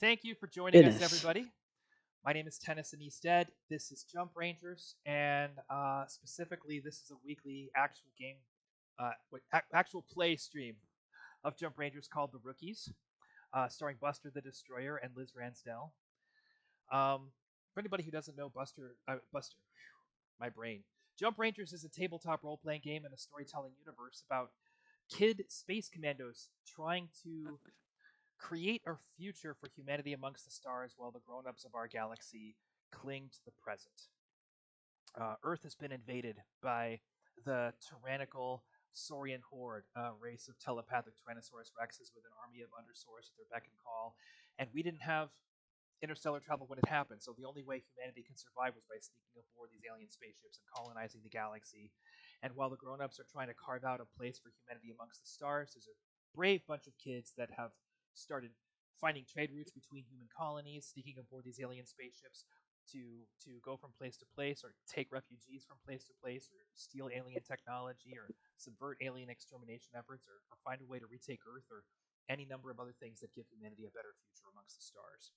Thank you for joining us, Goodness. everybody. My name is Tennyson Easted. This is Jump Rangers, and specifically, this is a weekly actual game, actual play stream of Jump Rangers called The Rookies, starring Buster the Destroyer and Liz Ransdell. For anybody who doesn't know Buster, my brain. Jump Rangers is a tabletop role playing game in a storytelling universe about kid space commandos trying to create a future for humanity amongst the stars while the grown ups of our galaxy cling to the present. Earth has been invaded by the tyrannical Saurian horde, a race of telepathic Tyrannosaurus rexes with an army of undersaurs at their beck and call. And we didn't have interstellar travel when it happened, so the only way humanity can survive was by sneaking aboard these alien spaceships and colonizing the galaxy. And while the grown ups are trying to carve out a place for humanity amongst the stars, there's a brave bunch of kids that have started finding trade routes between human colonies, sneaking aboard these alien spaceships to go from place to place, or take refugees from place to place, or steal alien technology, or subvert alien extermination efforts, or find a way to retake Earth, or any number of other things that give humanity a better future amongst the stars.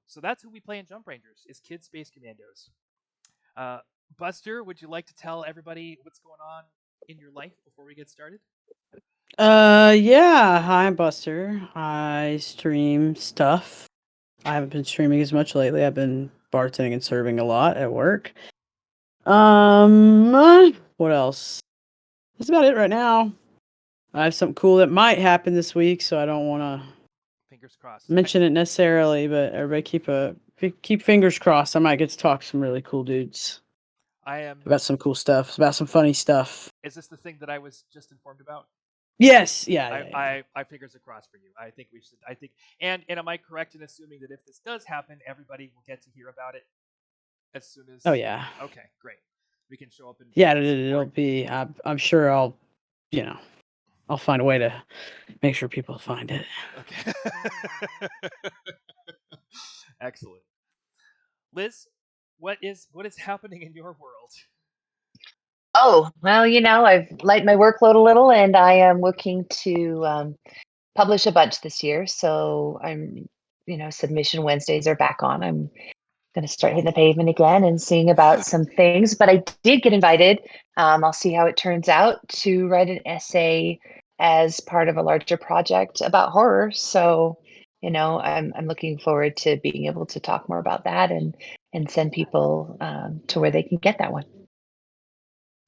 So that's who we play in Jump Rangers, is Kid Space Commandos. Uh, Buster, would you like to tell everybody what's going on in your life before we get started? Yeah. Hi, Buster. I stream stuff. I haven't been streaming as much lately. I've been bartending and serving a lot at work. What else? That's about it right now. I have something cool that might happen this week, so I don't want to Fingers crossed. mention it necessarily. But everybody keep fingers crossed. I might get to talk to some really cool dudes I am. about some cool stuff, about some funny stuff. Is this the thing that I was just informed about? Yes. Yeah. I, Yeah. Yeah. I, I fingers crossed for you. I think we should. I think, and am I correct in assuming that if this does happen, everybody will get to hear about it as soon Oh as? yeah. Okay, great. We can show up and Yeah. It'll support. be. I'm sure you know, I'll find a way to make sure people find it. Okay. Excellent. Liz, what is happening in your world? Oh, well, I've lightened my workload a little and I am looking to publish a bunch this year. So submission Wednesdays are back on. I'm going to start hitting the pavement again and seeing about some things. But I did get invited. I'll see how it turns out to write an essay as part of a larger project about horror. So, I'm looking forward to being able to talk more about that and send people to where they can get that one.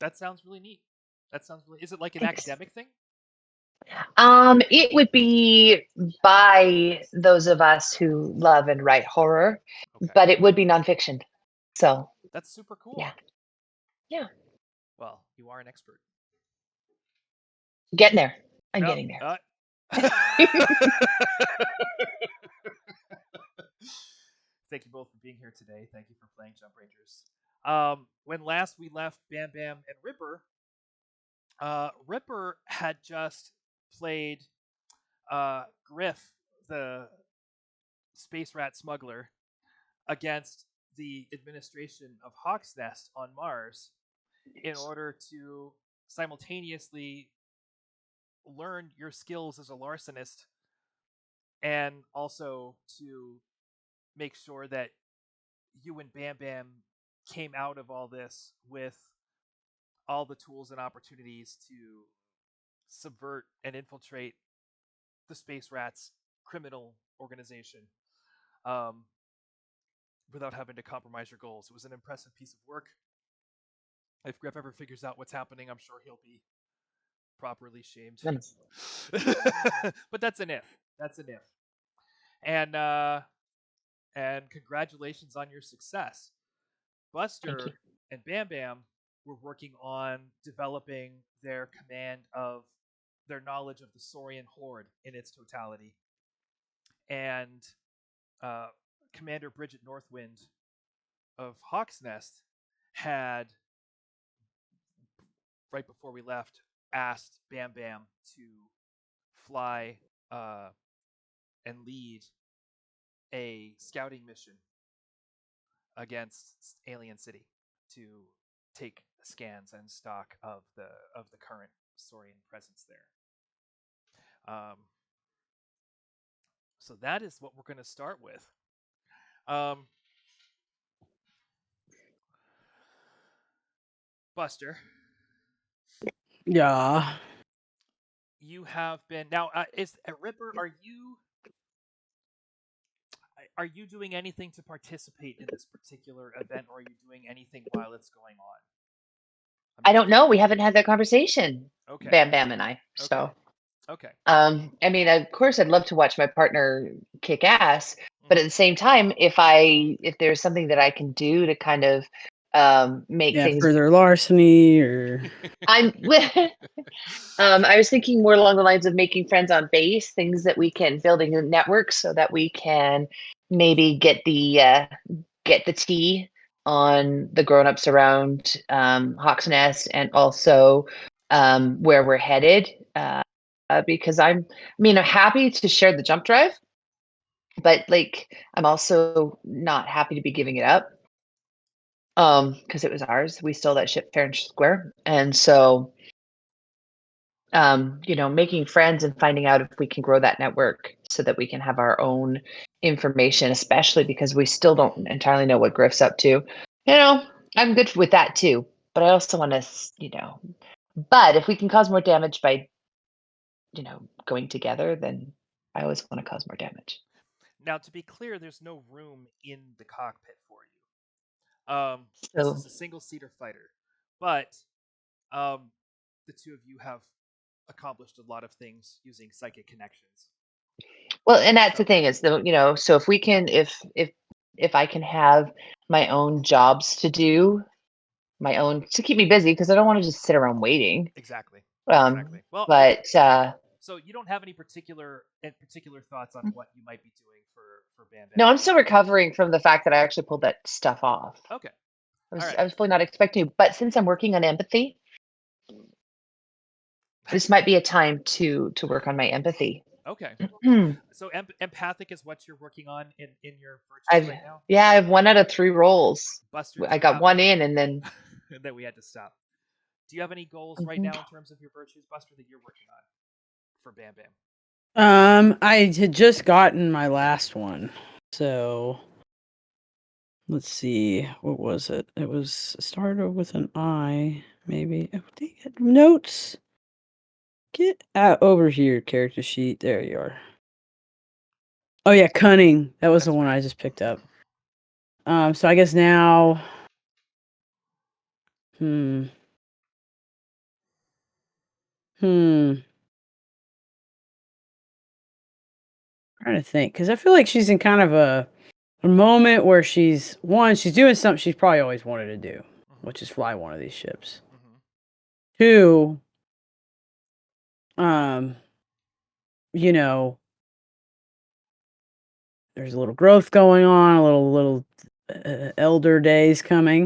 That sounds really neat. That sounds really. Is it like an Thanks. academic thing? It would be by those of us who love and write horror, Okay. but it would be nonfiction. So, That's super cool. yeah, yeah, Well, you are an expert. getting there. I'm No. getting there. Thank you both for being here today. Thank you for playing Jump Rangers. When last we left Bam Bam and Ripper, Ripper had just played Griff, the space rat smuggler, against the administration of Hawk's Nest on Mars in order to simultaneously learn your skills as a larcenist and also to make sure that you and Bam Bam came out of all this with all the tools and opportunities to subvert and infiltrate the Space Rats criminal organization um, without having to compromise your goals. It was an impressive piece of work. If Griff ever figures out what's happening, I'm sure he'll be properly shamed. Nice. But that's an if. That's an if. And congratulations on your success. Thank you. Buster and Bam Bam were working on developing their command of their knowledge of the Saurian horde in its totality. And uh, Commander Bridget Northwind of Hawk's Nest had, right before we left, asked Bam Bam to fly and lead a scouting mission against Alien City to take scans and stock of the current Saurian presence there. Um, So that is what we're going to start with. Um, Buster, Yeah. you have been now. Is Ripper? Are you doing anything to participate in this particular event, or are you doing anything while it's going on? I don't know. We haven't had that conversation, Okay. Bam Bam and I. Okay. So, Okay. I mean, of course, I'd love to watch my partner kick ass, but at Mhm. the same time, if there's something that I can do to kind of make Yeah, things, further larceny or I'm. I was thinking more along the lines of making friends on base, things that we can building a network so that we can maybe get the tea on the grown-ups around Hawk's Nest and also where we're headed. Because I'm happy to share the jump drive, but like I'm also not happy to be giving it up because it was ours. We stole that ship fair and square, and so making friends and finding out if we can grow that network so that we can have our own information, especially because we still don't entirely know what Griff's up to. I'm good with that too, but I also want to, but if we can cause more damage by, going together, then I always want to cause more damage. Now, to be clear, there's no room in the cockpit for you. This So, is a single-seater fighter, but the two of you have accomplished a lot of things using psychic connections. well, and that's the So thing is so if we can, if I can have my own jobs to do, my own to keep me busy because I don't want to just sit around waiting. exactly. Um, Well, but so you don't have any particular thoughts on what you might be doing for Bam Bam? no, I'm still recovering from the fact that I actually pulled that stuff off. Okay. I All was right. I was fully not expecting to, but since I'm working on empathy, this might be a time to work on my empathy. Okay. So empathic is what you're working on in your virtues I've right now. yeah, I have 1 out of 3 rolls. Buster, do I you got have 1 any? in, and then That we had to stop. Do you have any goals right Mhm. now in terms of your virtues, Buster, that you're working on for Bam Bam? I had just gotten my last one. So let's see. What was it? It started with an I, maybe. Oh, dang it. Notes. Get out over here, character sheet. There you are. Oh yeah, cunning. That was the That's one right. I just picked up. So I guess now. Hmm. Trying to think, because I feel like she's in kind of a moment where she's doing something she's probably always wanted to do, Mm-hmm. which is fly one of these ships. Mm-hmm. 2, um, you know, there's a little growth going on, a little elder days coming.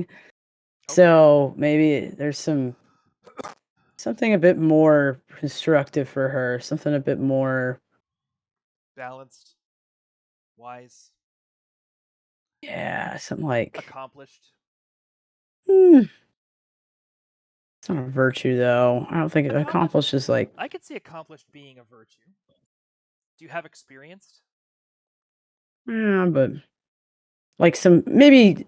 Okay. So maybe there's something a bit more constructive for her, something a bit more Balanced, wise, something like accomplished. it's not a virtue though. I don't think Accomplished. accomplished is like I could see accomplished being a virtue. Do you have experienced? yeah, but like some maybe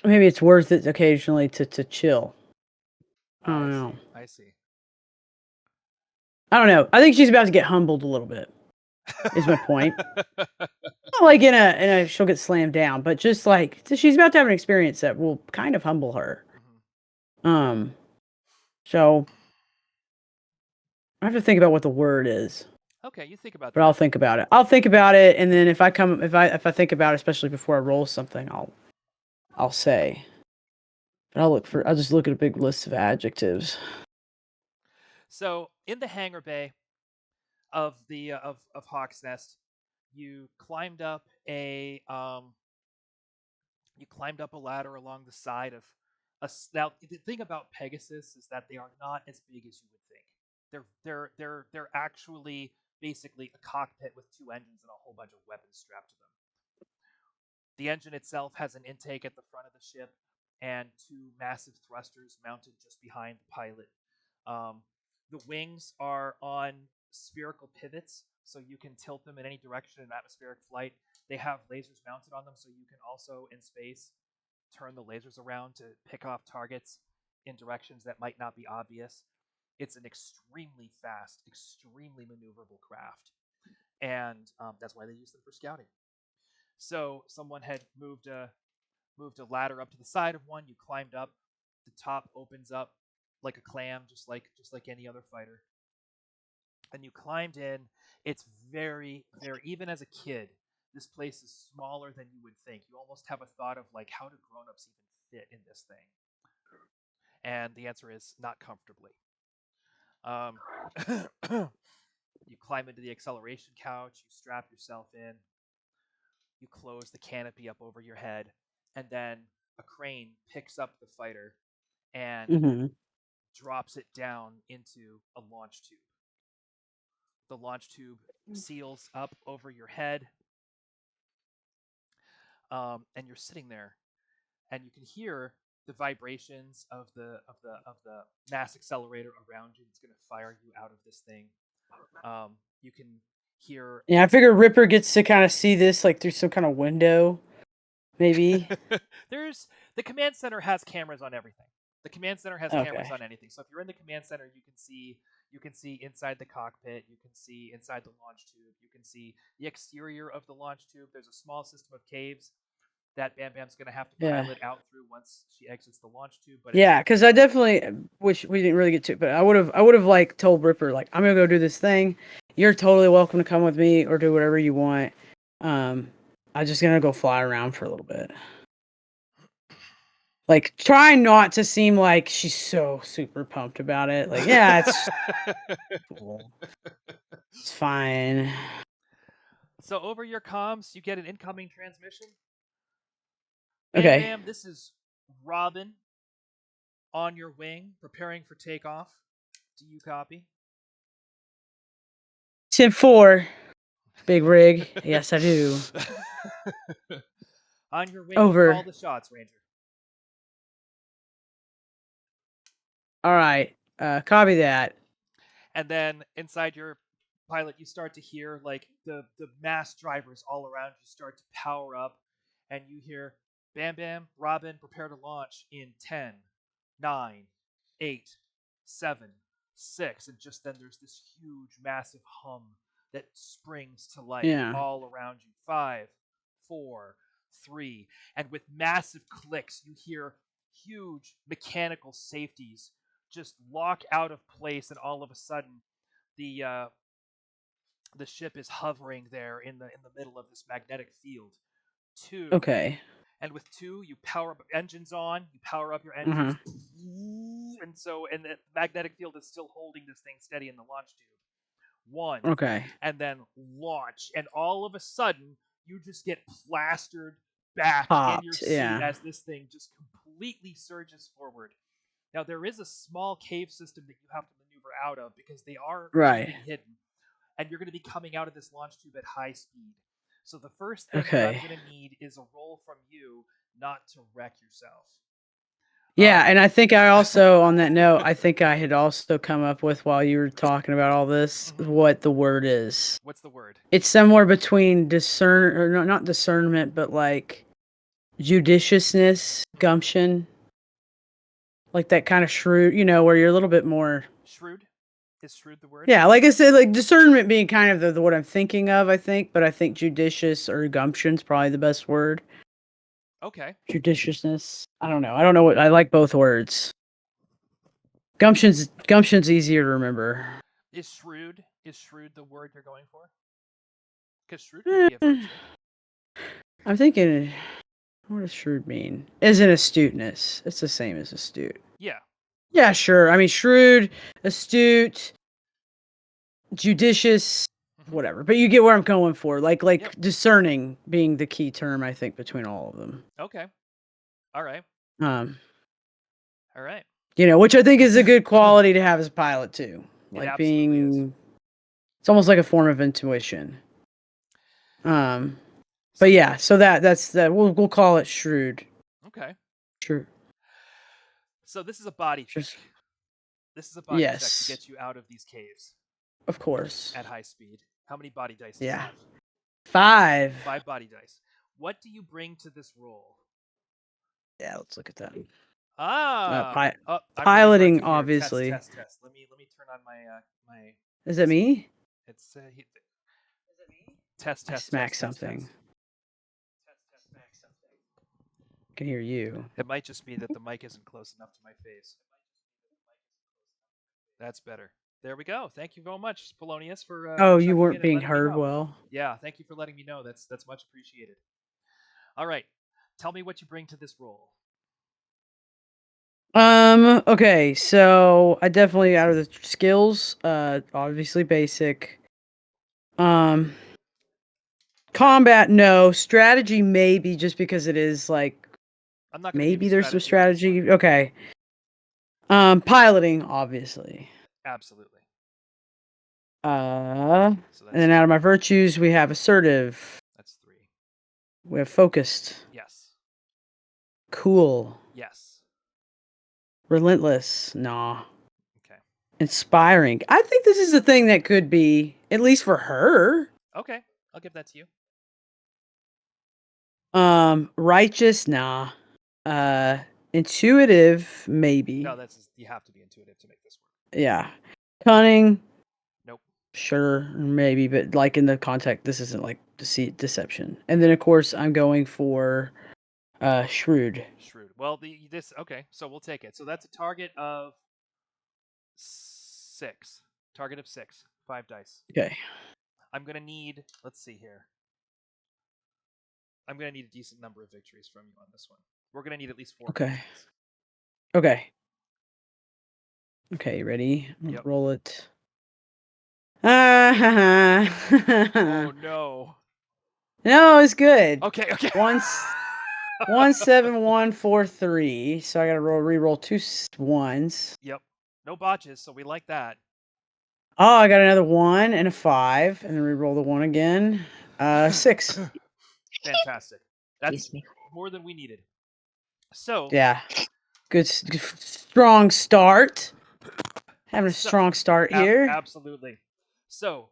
it's worth it occasionally to chill. I don't know. I see. I don't know. I think she's about to get humbled a little bit. Is my point. Not like in a she'll get slammed down, but just like she's about to have an experience that will kind of humble her. Mhm. So I have to think about what the word is. Okay, you think about But that. I'll think about it. I'll think about it, and then if I think about it, especially before I roll something, I'll say. But I'll just look at a big list of adjectives. So in the hangar bay of the of Hawk's Nest, you climbed up a ladder along the side of now the thing about Pegasus is that they are not as big as you would think. They're actually basically a cockpit with 2 engines and a whole bunch of weapons strapped to them. The engine itself has an intake at the front of the ship and 2 massive thrusters mounted just behind the pilot. The wings are on spherical pivots, so you can tilt them in any direction in atmospheric flight. They have lasers mounted on them, so you can also, in space, turn the lasers around to pick off targets in directions that might not be obvious. It's an extremely fast, extremely maneuverable craft, and that's why they use them for scouting. So someone had moved a ladder up to the side of one. You climbed up. The top opens up like a clam, just like any other fighter. And you climbed in. It's very, very, even as a kid, this place is smaller than you would think. You almost have a thought of like, how do grown-ups even fit in this thing? And the answer is not comfortably. You climb into the acceleration couch, you strap yourself in, you close the canopy up over your head, and then a crane picks up the fighter and Mm-hmm. drops it down into a launch tube. The launch tube seals up over your head, and you're sitting there, and you can hear the vibrations of the mass accelerator around you. It's going to fire you out of this thing. You can hear. Yeah, I figure Ripper gets to kind of see this like through some kind of window, maybe. There's the command center has cameras on everything. The command center has cameras Okay. on anything. So if you're in the command center, you can see inside the cockpit, you can see inside the launch tube, you can see the exterior of the launch tube. There's a small system of caves that Bam Bam's going to have to Yeah. pilot out through once she exits the launch tube. But Yeah, because I definitely, which we didn't really get to, but I would have like told Ripper like, I'm gonna go do this thing. You're totally welcome to come with me or do whatever you want. I'm just gonna go fly around for a little bit. Like, try not to seem like she's so super pumped about it. Like, yeah, it's cool. It's fine. So over your comms, you get an incoming transmission. Bam Okay. Bam, this is Robin on your wing, preparing for takeoff. Do you copy? 10-4. Big rig. Yes, I do. On your wing, Over. you call the shots, Ranger. All right. Copy that. And then inside your pilot, you start to hear like the mass drivers all around you start to power up, and you hear Bam Bam, Robin, prepare to launch in 10, 9, 8, 7, 6, and just then there's this huge, massive hum that springs to life Yeah. all around you. 5, 4, 3, and with massive clicks, you hear huge mechanical safeties just lock out of place, and all of a sudden, the ship is hovering there in the middle of this magnetic field. 2. Okay. And with 2, you power up engines on. You power up your engines, and the magnetic field is still holding this thing steady in the launch tube. 1. Okay. And then launch, and all of a sudden, you just get plastered back in your Popped, suit yeah. as this thing just completely surges forward. Now, there is a small cave system that you have to maneuver out of because they are Right. keeping hidden. And you're going to be coming out of this launch tube at high speed. So the first thing that Okay. I'm going to need is a roll from you not to wreck yourself. Yeah, and I think I also, on that note, I think I had also come up with, while you were talking about all this, what the word is. What's the word? It's somewhere between not discernment, but like judiciousness, gumption. Like that kind of shrewd, where you're a little bit more... Shrewd? Is shrewd the word? Yeah, like I said, like discernment being kind of the what I'm thinking of, I think, but I think judicious or gumption's probably the best word. Okay. Judiciousness. I don't know. I like both words. Gumption's easier to remember. Is shrewd the word you're going for? Because shrewd could be a virtue. I'm thinking, what does shrewd mean? As in astuteness. It's the same as astute. Yeah. Yeah, sure. I mean, shrewd, astute, judicious, whatever. But you get where I'm going for. Like Yep. discerning being the key term, I think, between all of them. Okay. All right. All right. Which I think is a good quality to have as a pilot too. It Like absolutely is. It's almost like a form of intuition. But yeah, so that's that. We'll call it shrewd. Okay. Sure. So this is a body check. This is a body check to Yes. get you out of these caves. of course. at high speed. How many body dice do you Yeah. have? 5. 5 body dice. What do you bring to this roll? Yeah, let's look at that. I'm Piloting, reading a cartoon here. obviously. Test. Let me turn on my. Is that me? It's test. I smacked something. I can hear you. It might just be that the mic isn't close enough to my face. That's better. There we go. Thank you very much, Polonius, for. Oh, for you checking weren't in and being letting me heard know. well. Yeah, thank you for letting me know. That's much appreciated. All right, tell me what you bring to this roll. Okay, so I definitely out of the skills, obviously basic. Combat, no. Strategy, maybe, just because it is like I'm not gonna maybe give you there's some strategy on this strategy. Okay. Piloting, obviously. one. Absolutely. And So that's then out of my virtues, we have assertive. that's 3. We have focused. Yes. Cool. Yes. Relentless. Nah. Okay. Inspiring. I think this is a thing that could be, at least for her. Okay, I'll give that to you. Righteous, nah. Intuitive, maybe. No, you have to be intuitive to make this work. Yeah. Cunning. Nope. Sure, maybe, but like in the context, this isn't like deception. And then of course I'm going for shrewd. Shrewd. Well, okay, so we'll take it. So that's a target of 6. Target of 6. 5 dice. Okay. I'm gonna need. Let's see here. I'm gonna need a decent number of victories from you on this one. We're gonna need at least 4. Okay. Victories. Okay. Okay, you ready? Yep. Roll it. Oh no. No, it's good. Okay. 17143. So I gotta re-roll 2 ones. Yep. No botches, so we like that. Oh, I got another 1 and a 5, and then re-roll the 1 again. 6. Fantastic. That's more than we needed. So yeah, good strong start. Having a strong start here. Absolutely. So,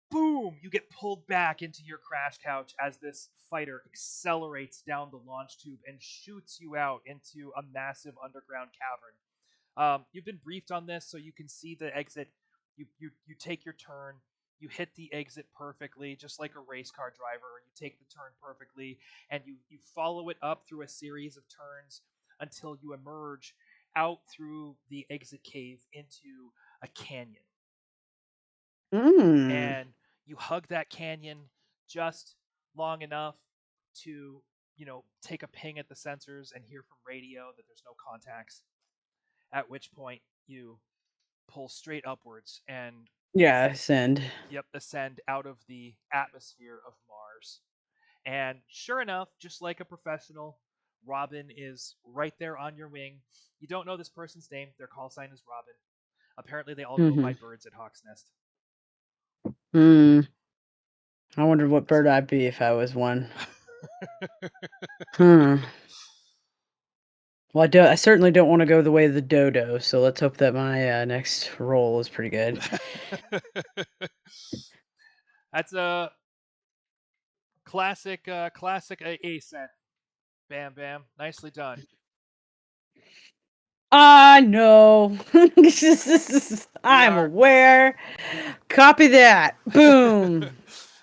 boom! You get pulled back into your crash couch as this fighter accelerates down the launch tube and shoots you out into a massive underground cavern. You've been briefed on this, so you can see the exit. You take your turn. You hit the exit perfectly, just like a race car driver. You take the turn perfectly, and you follow it up through a series of turns until you emerge out through the exit cave into a canyon. And you hug that canyon just long enough to, take a ping at the sensors and hear from radio that there's no contacts. At which point you pull straight upwards and ascend. Yep, ascend out of the atmosphere of Mars. And sure enough, just like a professional, Robin is right there on your wing. You don't know this person's name. Their call sign is Robin. Apparently, they all go by birds at Hawk's Nest. I wonder what bird I'd be if I was one. Well, I certainly don't want to go the way of the dodo, so let's hope that my next roll is pretty good. That's a classic ascent. Bam, bam. Nicely done. No. I'm aware. Copy that. Boom.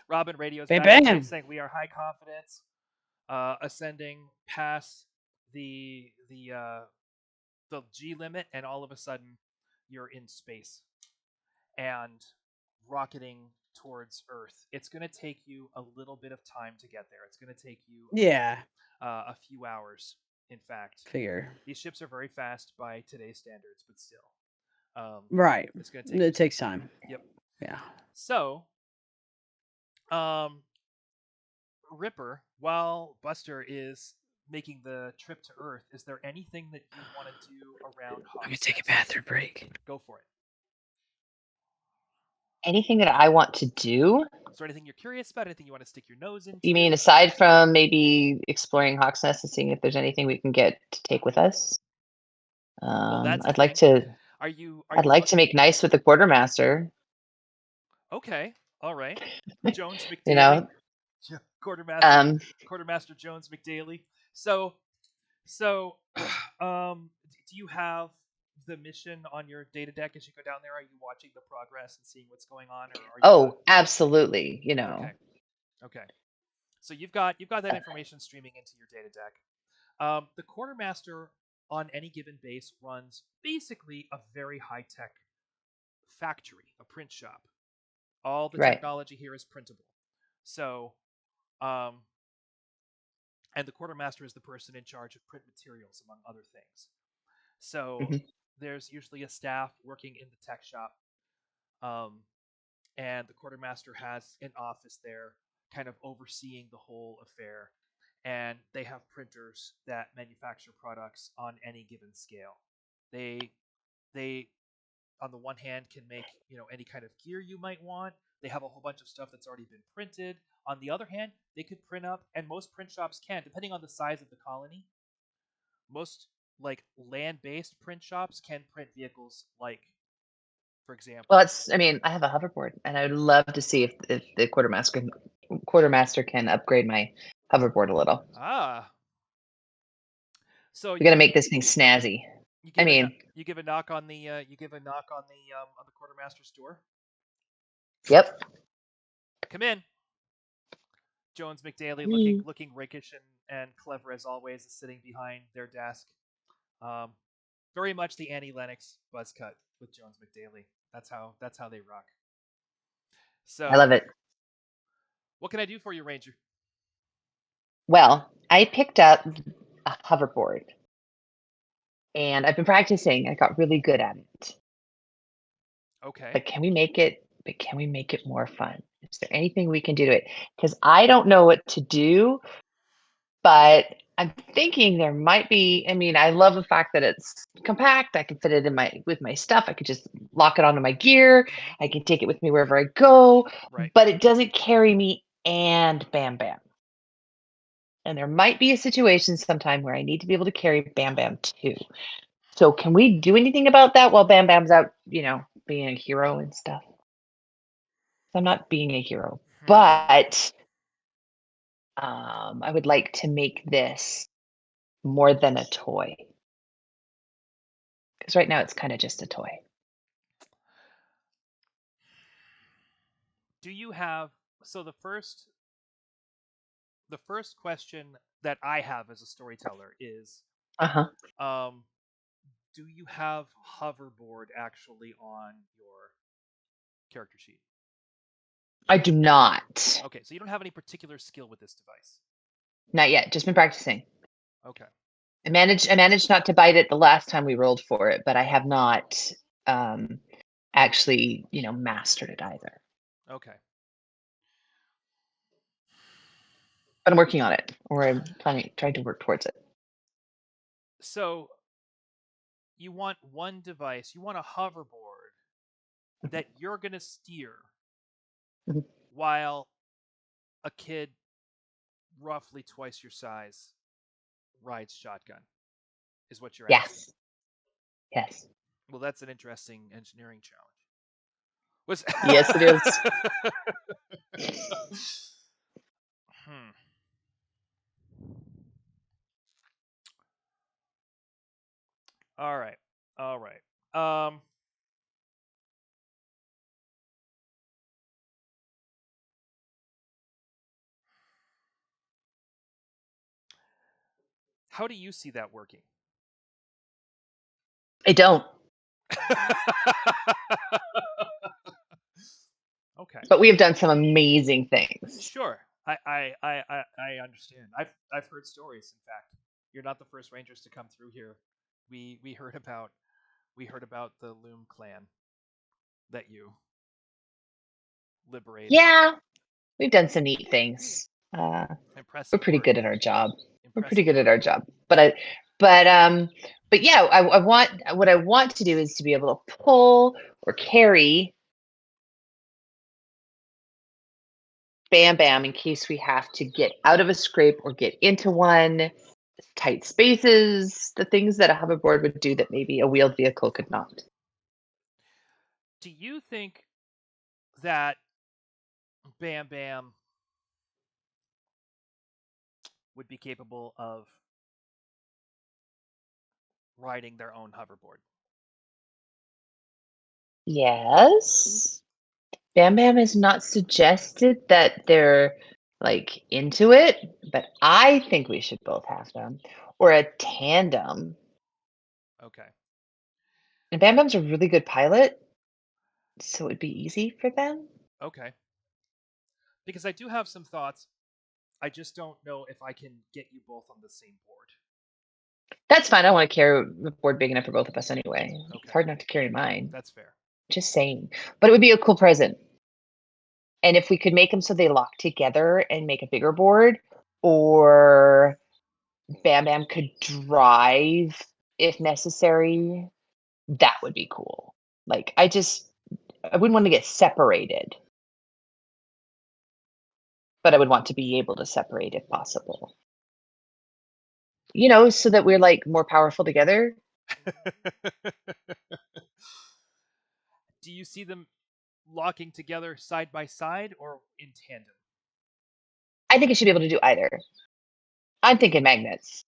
Robin radios bam, back bam. saying we are high confidence, ascending past the G limit, and all of a sudden you're in space and rocketing towards Earth. It's going to take you a little bit of time to get there. It's going to take you a few hours. In fact, figure these ships are very fast by today's standards, but still, right. It's going to take. It takes time. Yep. Yeah. So, Ripper, while Buster is making the trip to Earth, is there anything that you want to do around Hawk's I'm gonna take a bathroom break. Go for it. Anything that I want to do? Is there anything you're curious about? Anything you want to stick your nose into? You mean aside from maybe exploring Hawk's Nest and seeing if there's anything we can get to take with us? I'd like to. I'd like to make nice with the quartermaster. Okay. All right. Jones You McDaily. know, Quartermaster Quartermaster Jones McDaily. So do you have the mission on your data deck as you go down there? Are you watching the progress and seeing what's going on, or are you oh, absolutely. okay? Okay. So you've got that information streaming into your data deck. The quartermaster on any given base runs basically a very high tech factory, a print shop. All the Right. technology here is printable. So, um, and the quartermaster is the person in charge of print materials, among other things. So Mhm. there's usually a staff working in the tech shop, um, and the quartermaster has an office there, kind of overseeing the whole affair. And they have printers that manufacture products on any given scale. They they on the one hand can make any kind of gear you might want. They have a whole bunch of stuff that's already been printed. On the other hand, they could print up, and most print shops can, depending on the size of the colony. Most like land-based print shops can print vehicles, like for Well, example. I mean, I have a hoverboard, and I'd love to see if the quartermaster can upgrade my hoverboard a little. Ah, so We got to make this thing snazzy. you I give a mean, you give a knock on the quartermaster's door. yep. Come in. Jones McDaily, Mm. looking rakish and clever as always, is sitting behind their desk. Um, very much the Annie Lennox buzz cut with Jones McDaily. That's how they rock. I love So, it. what can I do for you, Ranger? Well, I picked up a hoverboard, and I've been practicing. I got really good at it. Okay. But can we make it? But can we make it more fun? Is there anything we can do to it? Because I don't know what to do, but I'm thinking there might be. I mean, I love the fact that it's compact. I can fit it in with my stuff. I could just lock it onto my gear. Mm-hmm. I can take it with me wherever I go, Right. but it doesn't carry me and Bam Bam. And there might be a situation sometime where I need to be able to carry Bam Bam too. So can we do anything about that while Bam Bam's out, being a hero and stuff? I'm not being a hero, Hmm. but I would like to make this more than a toy. Because right now it's kind of just a toy. Do you have so the first question that I have as a storyteller is, Uh-huh. um, do you have hoverboard actually on your character sheet? I do not. Okay, so you don't have any particular skill with this device. Not yet. Just been practicing. Okay. I managed not to bite it the last time we rolled for it, but I have not um actually, mastered it either. Okay. But I'm working on it, or I'm trying to work towards it. So you want one device, you want a hoverboard that you're going to steer Mhm. while a kid roughly twice your size rides shotgun, is what you're asking. Yes. Yes. Well, that's an interesting engineering challenge. Was Yes, it is. hmm. All right. All right. How do you see that working? I don't. Okay. But we have done some amazing things. Sure. I understand. I've heard stories. In fact, you're not the first Rangers to come through here. We heard about the Loom clan that you liberated. Yeah, we've done some neat things. We're Impressive pretty work. good at our job. We're pretty Impressive good at work. our job. But yeah, I want what I want to do is to be able to pull or carry Bam Bam in case we have to get out of a scrape or get into one, tight spaces, the things that a hoverboard would do that maybe a wheeled vehicle could not. Do you think that Bam Bam would be capable of riding their own hoverboard. Yes. Bam Bam has not suggested that they're like into it, but I think we should both have them or a tandem. Okay. And Bam Bam's a really good pilot, so it would be easy for them. Okay. Because I do have some thoughts. I just don't know if I can get you both on the same board. That's fine. I don't want to carry a board big enough for both of us anyway. Okay. It's hard enough to carry mine. That's fair. Just saying. But it would be a cool present. And if we could make them so they lock together and make a bigger board, or Bam Bam could drive if necessary, that would be cool. Like, I wouldn't want to get separated, but I would want to be able to separate if possible. You know, so that we're like more powerful together. Do you see them locking together side by side or in tandem? I think it should be able to do either. I'm thinking magnets.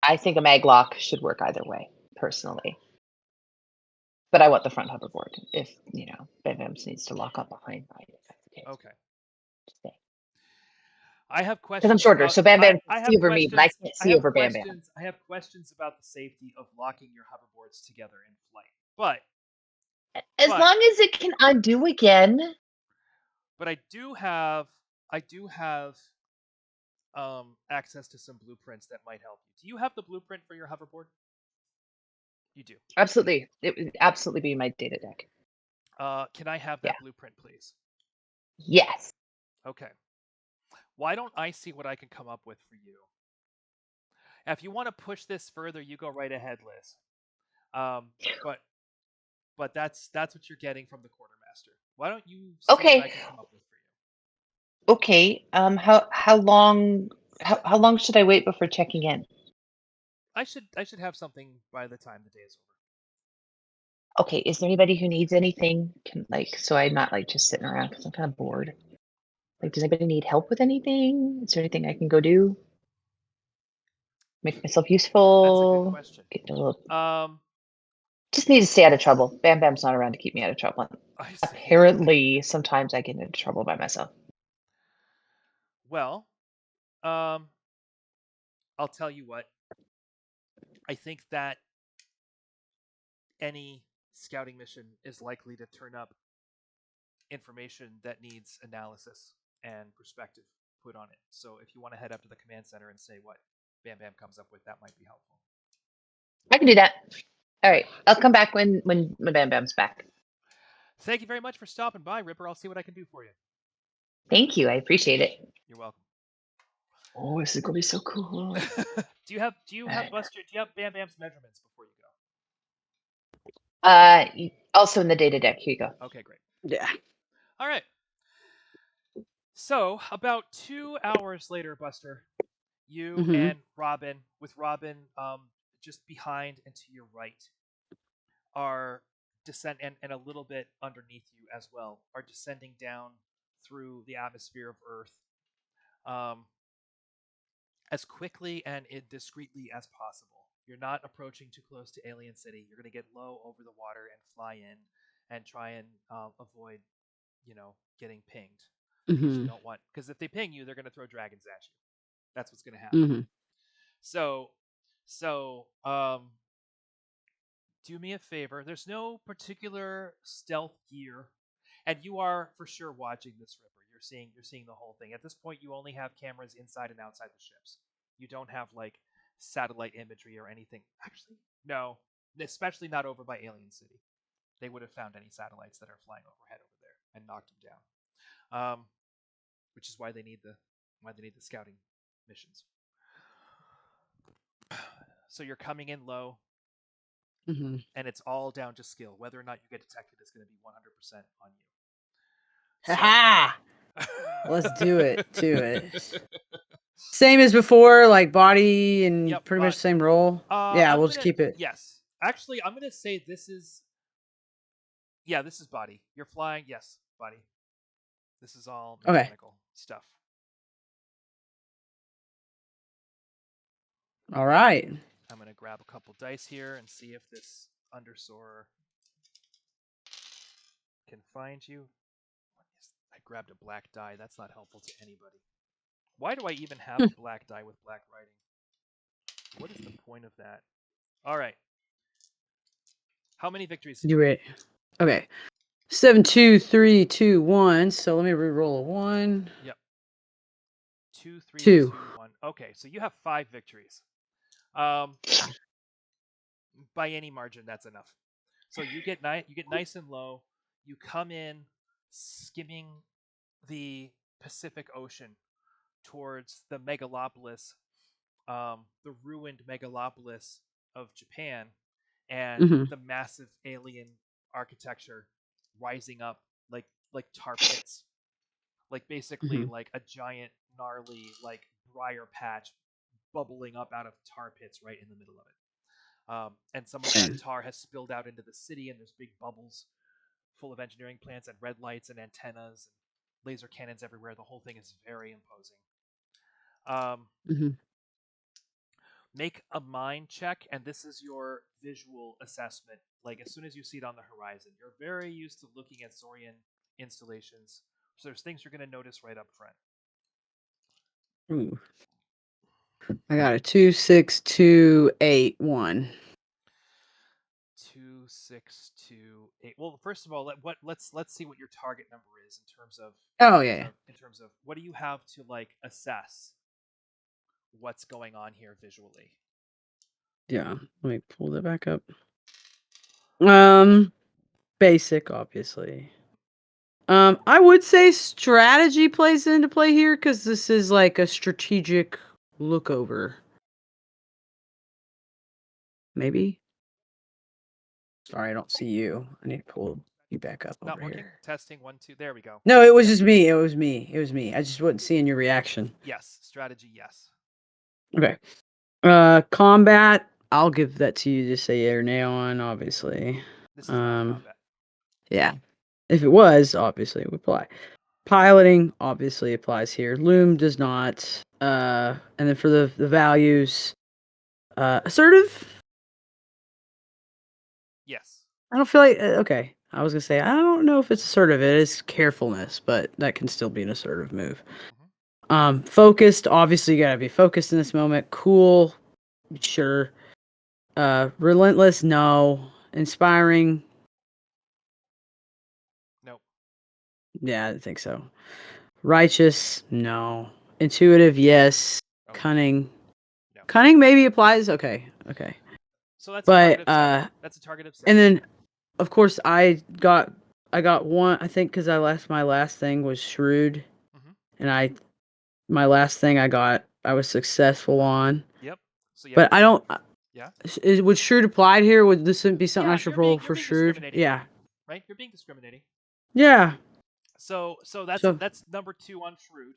I think a mag lock should work either way, personally. But I want the front hoverboard if, you know, Bam Bam's needs to lock up behind mine. If that's the case. Okay. Just saying. I have questions. Because I'm shorter, so Bam Bam I can see over me, but I can't see over Bam Bam. I have questions about the safety of locking your hoverboards together in flight. But as long as it can undo again. But I do have access to some blueprints that might help you. Do you have the blueprint for your hoverboard? You do. Absolutely. It would absolutely be my data deck. Can I have that blueprint, please? Yes. Okay. Why don't I see what I can come up with for you? If you want to push this further, you go right ahead, Liz. But that's what you're getting from the quartermaster. Why don't you see what I can come up with for you? Okay. How long should I wait before checking in? I should have something by the time the day is over. Okay, is there anybody who needs anything? So I'm not like just sitting around because I'm kind of bored. Like, does anybody need help with anything? Is there anything I can go do? Make myself useful? That's a good question. Just need to stay out of trouble. Bam Bam's not around to keep me out of trouble. Apparently, sometimes I get into trouble by myself. Well, I'll tell you what. I think that any scouting mission is likely to turn up information that needs analysis and perspective put on it. So if you want to head up to the command center and say what Bam Bam comes up with, that might be helpful. I can do that. All right, I'll come back when Bam Bam's back. Thank you very much for stopping by, Ripper. I'll see what I can do for you. Thank you. I appreciate it. You're welcome. Oh, this is gonna be so cool. Do you have Buster? Do you have Bam Bam's measurements before you go? Also in the data deck. Here you go. Okay, great. Yeah. All right. So about 2 hours later, Buster, you and Robin, with Robin just behind and to your right, are descend and a little bit underneath you as well, are descending down through the atmosphere of Earth as quickly and discreetly as possible. You're not approaching too close to Alien City. You're going to get low over the water and fly in and try and avoid, getting pinged. Because you don't want, because if they ping you, they're going to throw dragons at you. That's what's going to happen. So do me a favor. There's no particular stealth gear, and you are for sure watching this, Ripper. You're seeing the whole thing. At this point, you only have cameras inside and outside the ships. You don't have like satellite imagery or anything. Actually, no, especially not over by Alien City. They would have found any satellites that are flying overhead over there and knocked them down. Which is why they need the scouting missions. So you're coming in low, and it's all down to skill. Whether or not you get detected is going to be 100% on you. Ha! Let's do it. Same as before, like body and pretty much the same role. Yeah, we'll just keep it. Yes. Actually, I'm gonna say this is. Yeah, this is body. You're flying. Yes, body. This is all Okay. mechanical stuff. All right. I'm gonna grab a couple dice here and see if this undersoarer can find you. I grabbed a black die. That's not helpful to anybody. Why do I even have a black die with black writing? What is the point of that? All right. How many victories? You ready? Okay. 7, 2, 3, 2, 1. So let me re-roll a 1. Yep. 2, 3, 2. 2, 1. Okay, so you have 5 victories. By any margin, that's enough. So you get nice and low. You come in skimming the Pacific Ocean towards the megalopolis, the ruined megalopolis of Japan, and Mm-hmm. the massive alien architecture rising up like tar pits, like basically Mm-hmm. like a giant gnarly like briar patch bubbling up out of tar pits right in the middle of it. And some of that tar has spilled out into the city, and there's big bubbles full of engineering plants and red lights and antennas and laser cannons everywhere. The whole thing is very imposing. Mm-hmm. Make a mind check, and this is your visual assessment. Like as soon as you see it on the horizon, you're very used to looking at Saurian installations, so there's things you're going to notice right up front. Ooh. I got a 2, 6, 2, 8, 1. 2, 6, 2, 8. Well, first of all, let's see what your target number is in terms of Oh yeah. in terms of what do you have to like assess what's going on here visually. Yeah. Let me pull that back up. Basic, obviously. I would say strategy plays into play here because this is like a strategic look over. Maybe. Sorry, I don't see you. I need to pull you back up Not over working. here. Testing 1, 2. There we go. No, it was just me. It was me. It was me. I just wasn't seeing your reaction. Yes, strategy. Yes. Okay. Combat. I'll give that to you to say yeah or nay on, obviously. This is not combat. Yeah. If it was, obviously it would apply. Piloting obviously applies here. Loom does not. And then for the values, assertive. Yes. I don't feel like okay. I was gonna say I don't know if it's assertive. It is carefulness, but that can still be an assertive move. Focused. Obviously, you gotta be focused in this moment. Cool. Sure. Relentless. No. Inspiring. Nope. Yeah, I didn't think so. Righteous. No. Intuitive. Yes. Okay. Cunning. No. Cunning maybe applies. Okay. Okay. So that's But a target of 7. That's a target of 7. and then of course I got one. I think because my last thing was shrewd, and my last thing I was successful on. Yep. So yeah. But I don't. Yeah. Would shrewd apply here? Would this be something I should you're roll being, for you're being shrewd? discriminating. Yeah. Right. You're being discriminating. Yeah. So that's So number 2 on shrewd.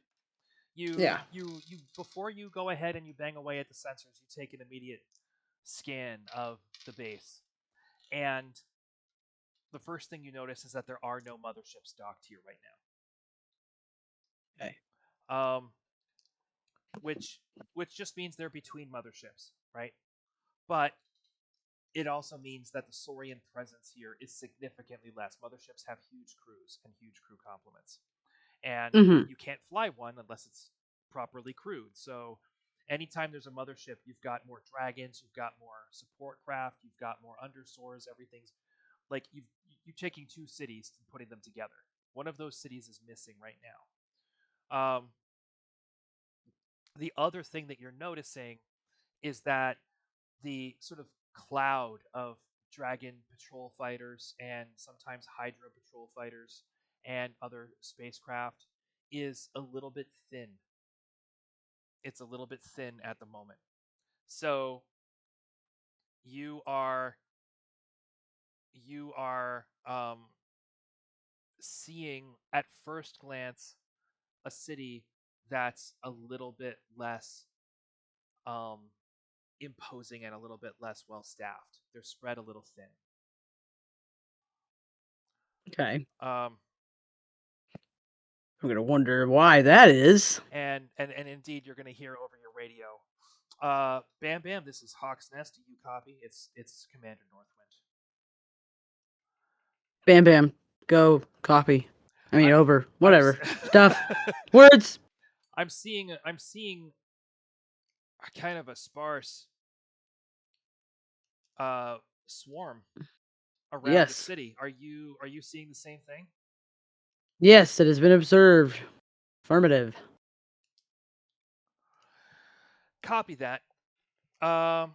You yeah. you before you go ahead and you bang away at the sensors, you take an immediate scan of the base, and the first thing you notice is that there are no motherships docked here right Okay. now. Which just means they're between motherships, right? But it also means that the Saurian presence here is significantly less. Motherships have huge crews and huge crew complements, and Mm-hmm. you can't fly one unless it's properly crewed. So anytime there's a mothership, you've got more dragons, you've got more support craft, you've got more undersoars. Everything's like you're taking 2 cities and putting them together. One of those cities is missing right now. The other thing that you're noticing is that the sort of cloud of dragon patrol fighters and sometimes Hydra patrol fighters and other spacecraft is a little bit thin. It's a little bit thin at the moment. So you are seeing at first glance a city that's a little bit less imposing and a little bit less well staffed. They're spread a little thin. Okay. Um, I'm gonna wonder why that is. and indeed, you're going to hear over your radio. Bam Bam, this is Hawk's Nest. Do you copy? It's Commander Northwind. Bam Bam. Go copy. I mean over. Whatever. I'm Stuff. Words. I'm seeing a kind of a sparse swarm around Yes. the city. Are you seeing the same thing? Yes, it has been observed. Affirmative. Copy that. I'm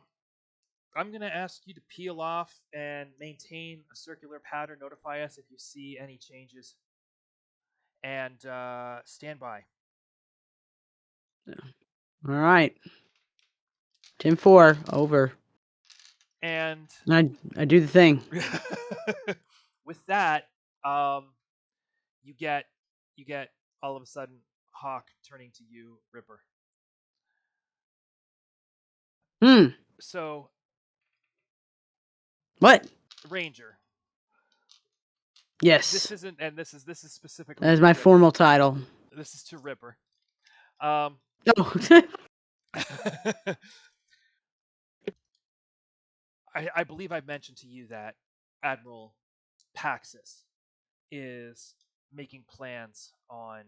going to ask you to peel off and maintain a circular pattern. Notify us if you see any changes. And stand by. All right. 10-4. Over. And I do the thing. with that, you get all of a sudden Hawk turning to you, Ripper. So What? Ranger. Yes. This isn't, and this is specifically. That is my Ripper. formal title. This is to Ripper. Oh. I believe I mentioned to you that Admiral Paxis is making plans on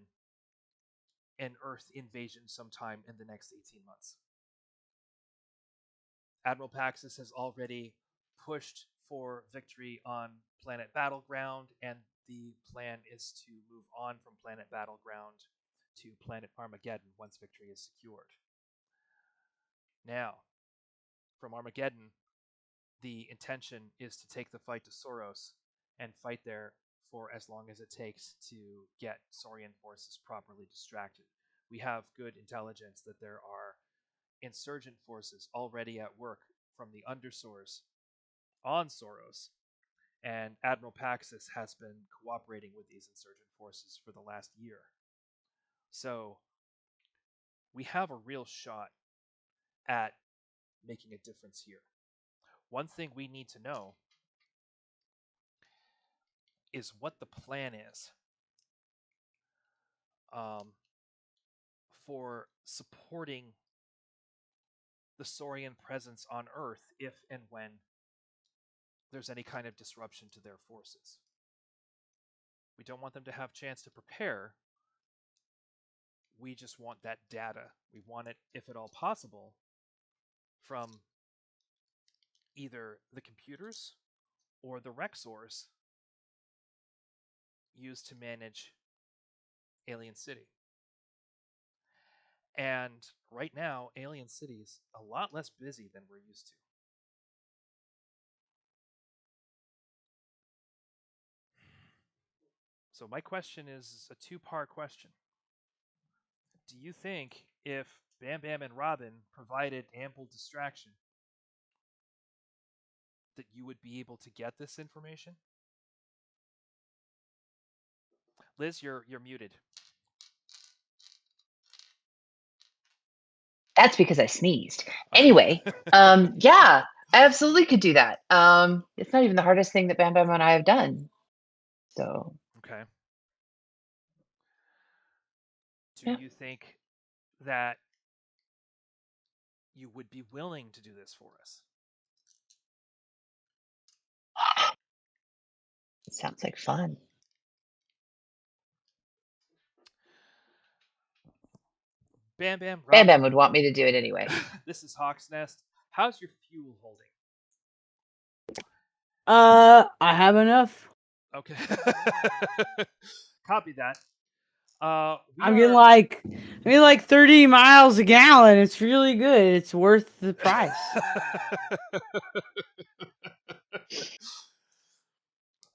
an Earth invasion sometime in the next 18 months. Admiral Paxis has already pushed for victory on Planet Battleground, and the plan is to move on from Planet Battleground to Planet Armageddon once victory is secured. Now, from Armageddon, the intention is to take the fight to Soros and fight there for as long as it takes to get Saurian forces properly distracted. We have good intelligence that there are insurgent forces already at work from the undersource on Soros, and Admiral Paxis has been cooperating with these insurgent forces for the last year. So we have a real shot at making a difference here. One thing we need to know is what the plan is for supporting the Saurian presence on Earth if and when there's any kind of disruption to their forces. We don't want them to have a chance to prepare. We just want that data. We want it, if at all possible, from either the computers or the Rexors used to manage Alien City. And right now, Alien City is a lot less busy than we're used to. So my question is a two-part question. Do you think if Bam Bam and Robin provided ample distraction that you would be able to get this information? Liz, you're muted. That's because I sneezed. Anyway, yeah, I absolutely could do that. It's not even the hardest thing that Bam Bam and I have done. So. Okay. Do you think that you would be willing to do this for us? It sounds like fun. Bam Bam, Robin. Bam Bam would want me to do it anyway. This is Hawk's Nest. How's your fuel holding? I have enough. Okay. Copy that. I'm getting like 30 miles a gallon. It's really good. It's worth the price.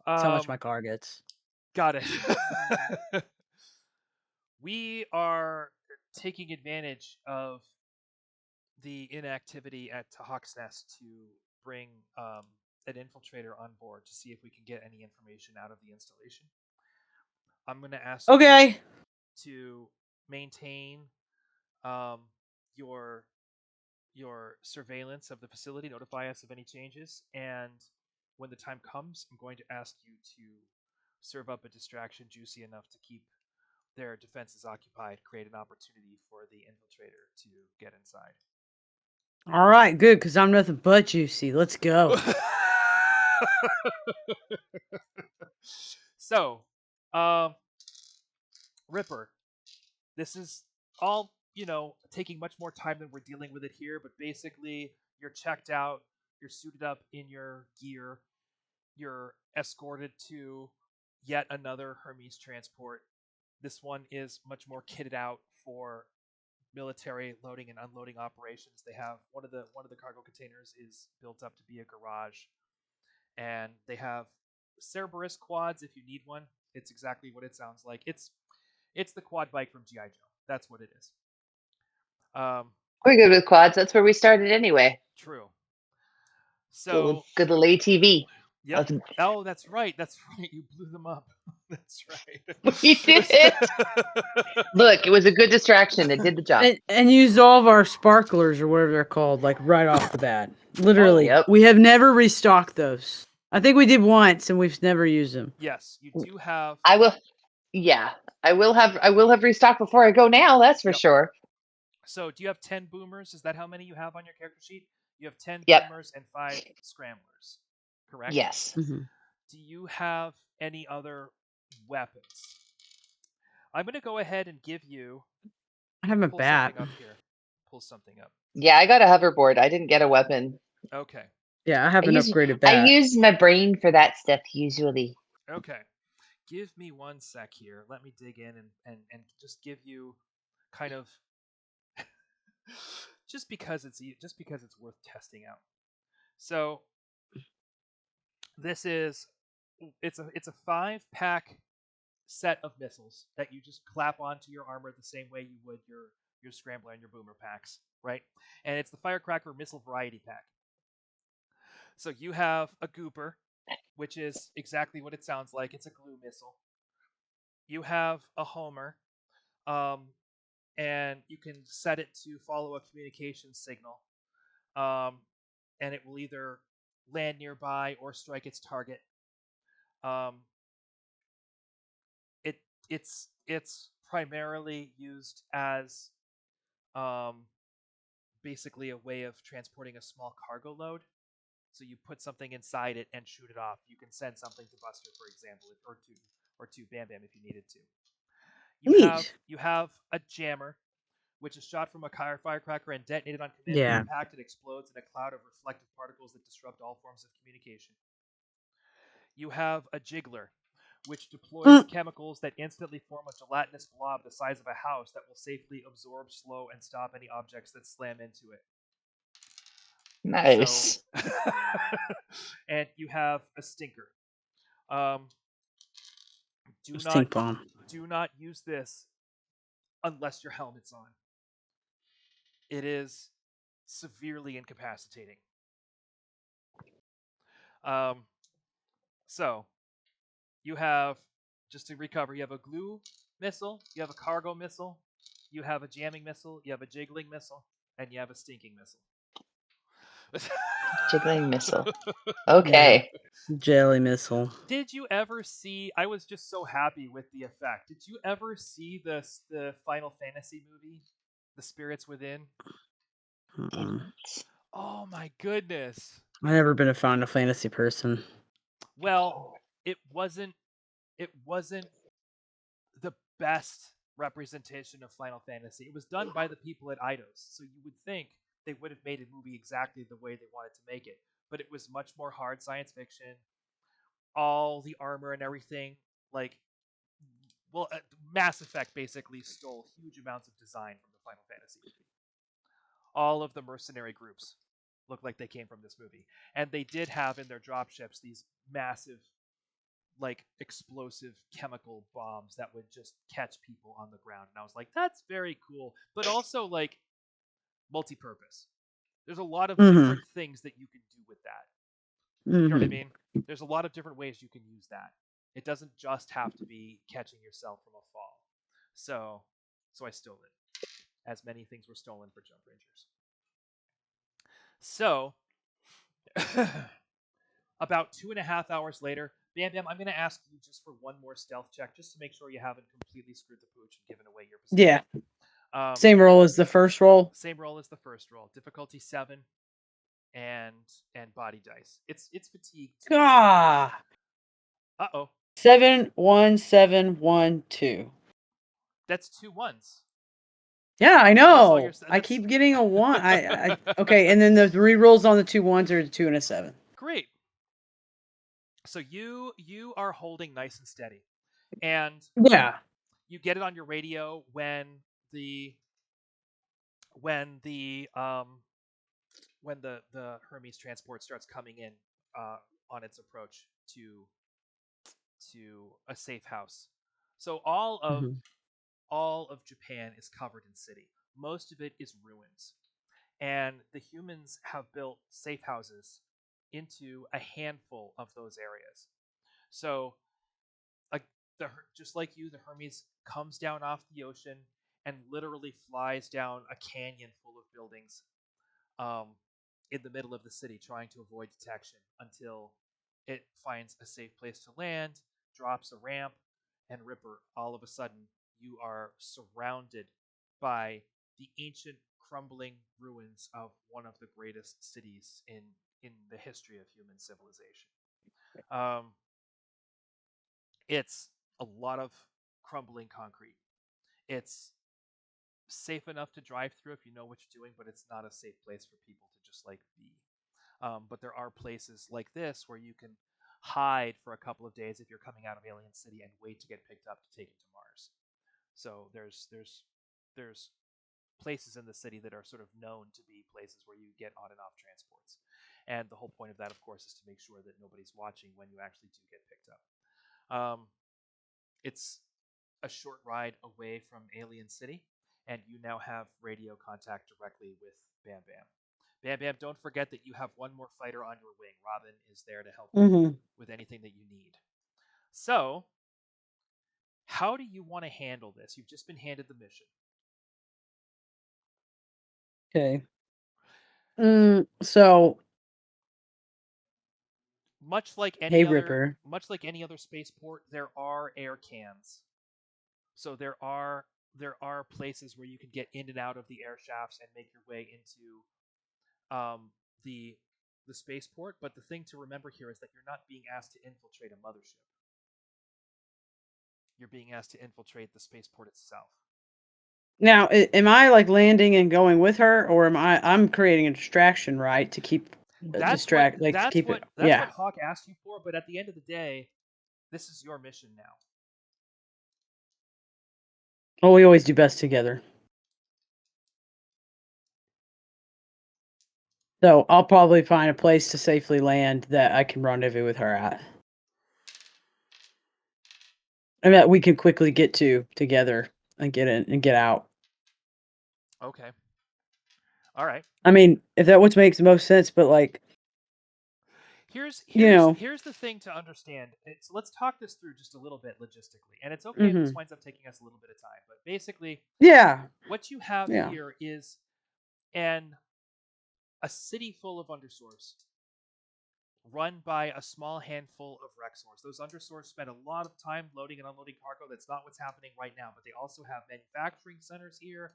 That's how much my car gets. Got it. We are taking advantage of the inactivity at Hawk's Nest to bring an infiltrator on board to see if we can get any information out of the installation. I'm going to ask you to maintain your your surveillance of the facility, notify us of any changes, and when the time comes, I'm going to ask you to serve up a distraction juicy enough to keep their defenses occupied, create an opportunity for the infiltrator to get inside. All right, good, because I'm nothing but juicy. Let's go. So, Ripper, this is all, taking much more time than we're dealing with it here, but basically, you're checked out, you're suited up in your gear, you're escorted to yet another Hermes transport. This one is much more kitted out for military loading and unloading operations. They have one of the cargo containers is built up to be a garage, and they have Cerberus quads if you need one. It's exactly what it sounds like. It's the quad bike from GI Joe. That's what it is. We're good with quads. That's where we started anyway. True. So Good little ATV. yep. Oh, that's right. That's right. You blew them up. That's right. We did it. Look, it was a good distraction. It did the job. And used all of our sparklers or whatever they're called, like right off the bat. Literally, Yep. we have never restocked those. I think we did once, and we've never used them. Yes, you do have. I will. Yeah, I will have restocked before I go now. That's for sure. So, do you have 10 boomers? Is that how many you have on your character sheet? You have 10 Yep. boomers and 5 scramblers, correct? Yes. Mm-hmm. Do you have any other weapons? I'm going to go ahead and give you. I have a pull bat. Something up here. Pull something up. Yeah, I got a hoverboard. I didn't get a weapon. Okay. Yeah, I have an upgraded I bat. use my brain for that stuff usually. Okay. Give me one sec here. Let me dig in and just give you kind of just because it's worth testing out. So this is it's a 5-pack set of missiles that you just clap onto your armor the same way you would your scrambler and your boomer packs, right? And it's the Firecracker Missile Variety Pack. So you have a Gooper, which is exactly what it sounds like. It's a glue missile. You have a Homer, and you can set it to follow a communication signal, and it will either land nearby or strike its target. Um, it's primarily used as basically a way of transporting a small cargo load. So you put something inside it and shoot it off. You can send something to Buster, for example, or to Bam Bam if you needed to. You have a jammer, which is shot from a firecracker and detonated on command. Yeah. Impact, it explodes in a cloud of reflective particles that disrupt all forms of communication. You have a jiggler, which deploys chemicals that instantly form a gelatinous blob the size of a house that will safely absorb, slow, and stop any objects that slam into it. Nice. So, and you have a stinker. Stink bomb. Do not use this unless your helmet's on. It is severely incapacitating. So you have, just to recover, you have a glue missile, you have a cargo missile, you have a jamming missile, you have a jiggling missile, and you have a stinking missile. Jiggling missile. Okay. Yeah. Jelly missile. Did you ever see? I was just so happy with the effect. Did you ever see the Final Fantasy movie, The Spirits Within? Oh my goodness! I've never been a Final Fantasy person. Well, it wasn't the best representation of Final Fantasy. It was done by the people at Eidos, so you would think they would have made a movie exactly the way they wanted to make it. But it was much more hard science fiction. All the armor and everything, Mass Effect basically stole huge amounts of design from the Final Fantasy movie. All of the mercenary groups look like they came from this movie. And they did have in their dropships these massive, explosive chemical bombs that would just catch people on the ground. And I was like, that's very cool. But also, multi-purpose. There's a lot of different things that you can do with that. You know what I mean? There's a lot of different ways you can use that. It doesn't just have to be catching yourself from a fall. So I stole it. As many things were stolen for Jump Rangers. So, about 2.5 hours later, Bam Bam, I'm going to ask you just for one more stealth check, just to make sure you haven't completely screwed the pooch and given away your position. Yeah. Same roll as the first roll. Same roll as the first roll. Difficulty 7 and body dice. It's fatigue. Ah. Uh-oh. 7 1 7 1 2. That's 2 1s. Yeah, I So that's all know. your. I keep getting a 1. I okay, and then the 3 rolls on the 2 1s are a 2 and a 7. Great. So you are holding nice and steady, and Yeah. you get it on your radio when the Hermes transport starts coming in on its approach to a safe house. So Mhm. all of Japan is covered in city. Most of it is ruins, and the humans have built safe houses into a handful of those areas. So, like just like you, the Hermes comes down off the ocean and literally flies down a canyon full of buildings um, in the middle of the city, trying to avoid detection until it finds a safe place to land, drops a ramp, and Ripper, all of a sudden, you are surrounded by the ancient, crumbling ruins of one of the greatest cities in the history of human civilization. Um, it's a lot of crumbling concrete. It's safe enough to drive through if you know what you're doing, but it's not a safe place for people to just like be. But there are places like this where you can hide for a couple of days if you're coming out of Alien City and wait to get picked up to take it to Mars. So there's places in the city that are sort of known to be places where you get on and off transports. And the whole point of that, of course, is to make sure that nobody's watching when you actually do get picked up. It's a short ride away from Alien City, and you now have radio contact directly with Bam Bam. Bam Bam, don't forget that you have one more fighter on your wing. Robin is there to help you Mhm. with anything that you need. So, how do you want to handle this? You've just been handed the mission. Okay. So, Much like hey any other Ripper. spaceport, there are air cans. So there are places where you can get in and out of the air shafts and make your way into the spaceport. But the thing to remember here is that you're not being asked to infiltrate a mothership. You're being asked to infiltrate the spaceport itself. Now, am I like landing and going with her, or I'm creating a distraction, right, to keep to keep it. That's what Yeah. Hawk asked you for. But at the end of the day, this is your mission now. Well, we always do best together. So I'll probably find a place to safely land that I can rendezvous with her at, and that we can quickly get to together and get in and get out. Okay. All right. I mean, if that what makes the most sense, but like, Here's you here's know, here's the thing to understand. So let's talk this through just a little bit logistically. And it's okay if this hmm winds up taking us a little bit of time. But basically, yeah, what you have yeah, here is an a city full of undersource run by a small handful of Rexors. Those undersource spend a lot of time loading and unloading cargo. That's not what's happening right now, but they also have manufacturing centers here.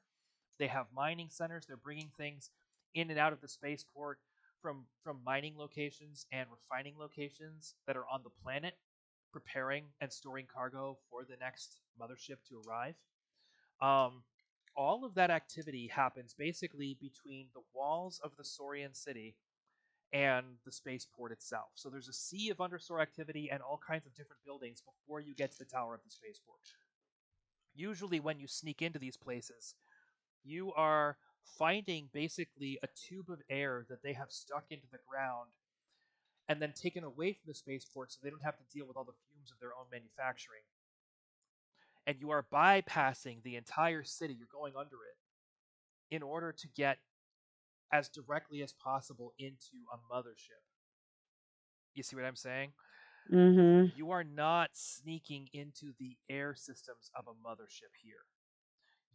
They have mining centers. They're bringing things in and out of the spaceport from mining locations and refining locations that are on the planet, preparing and storing cargo for the next mothership to arrive. Um, all of that activity happens basically between the walls of the Saurian city and the spaceport itself. So there's a sea of understore activity and all kinds of different buildings before you get to the tower of the spaceport. Usually, when you sneak into these places, you are finding basically a tube of air that they have stuck into the ground and then taken away from the spaceport so they don't have to deal with all the fumes of their own manufacturing. And you are bypassing the entire city, you're going under it in order to get as directly as possible into a mothership. You see what I'm saying? hmm You are not sneaking into the air systems of a mothership here.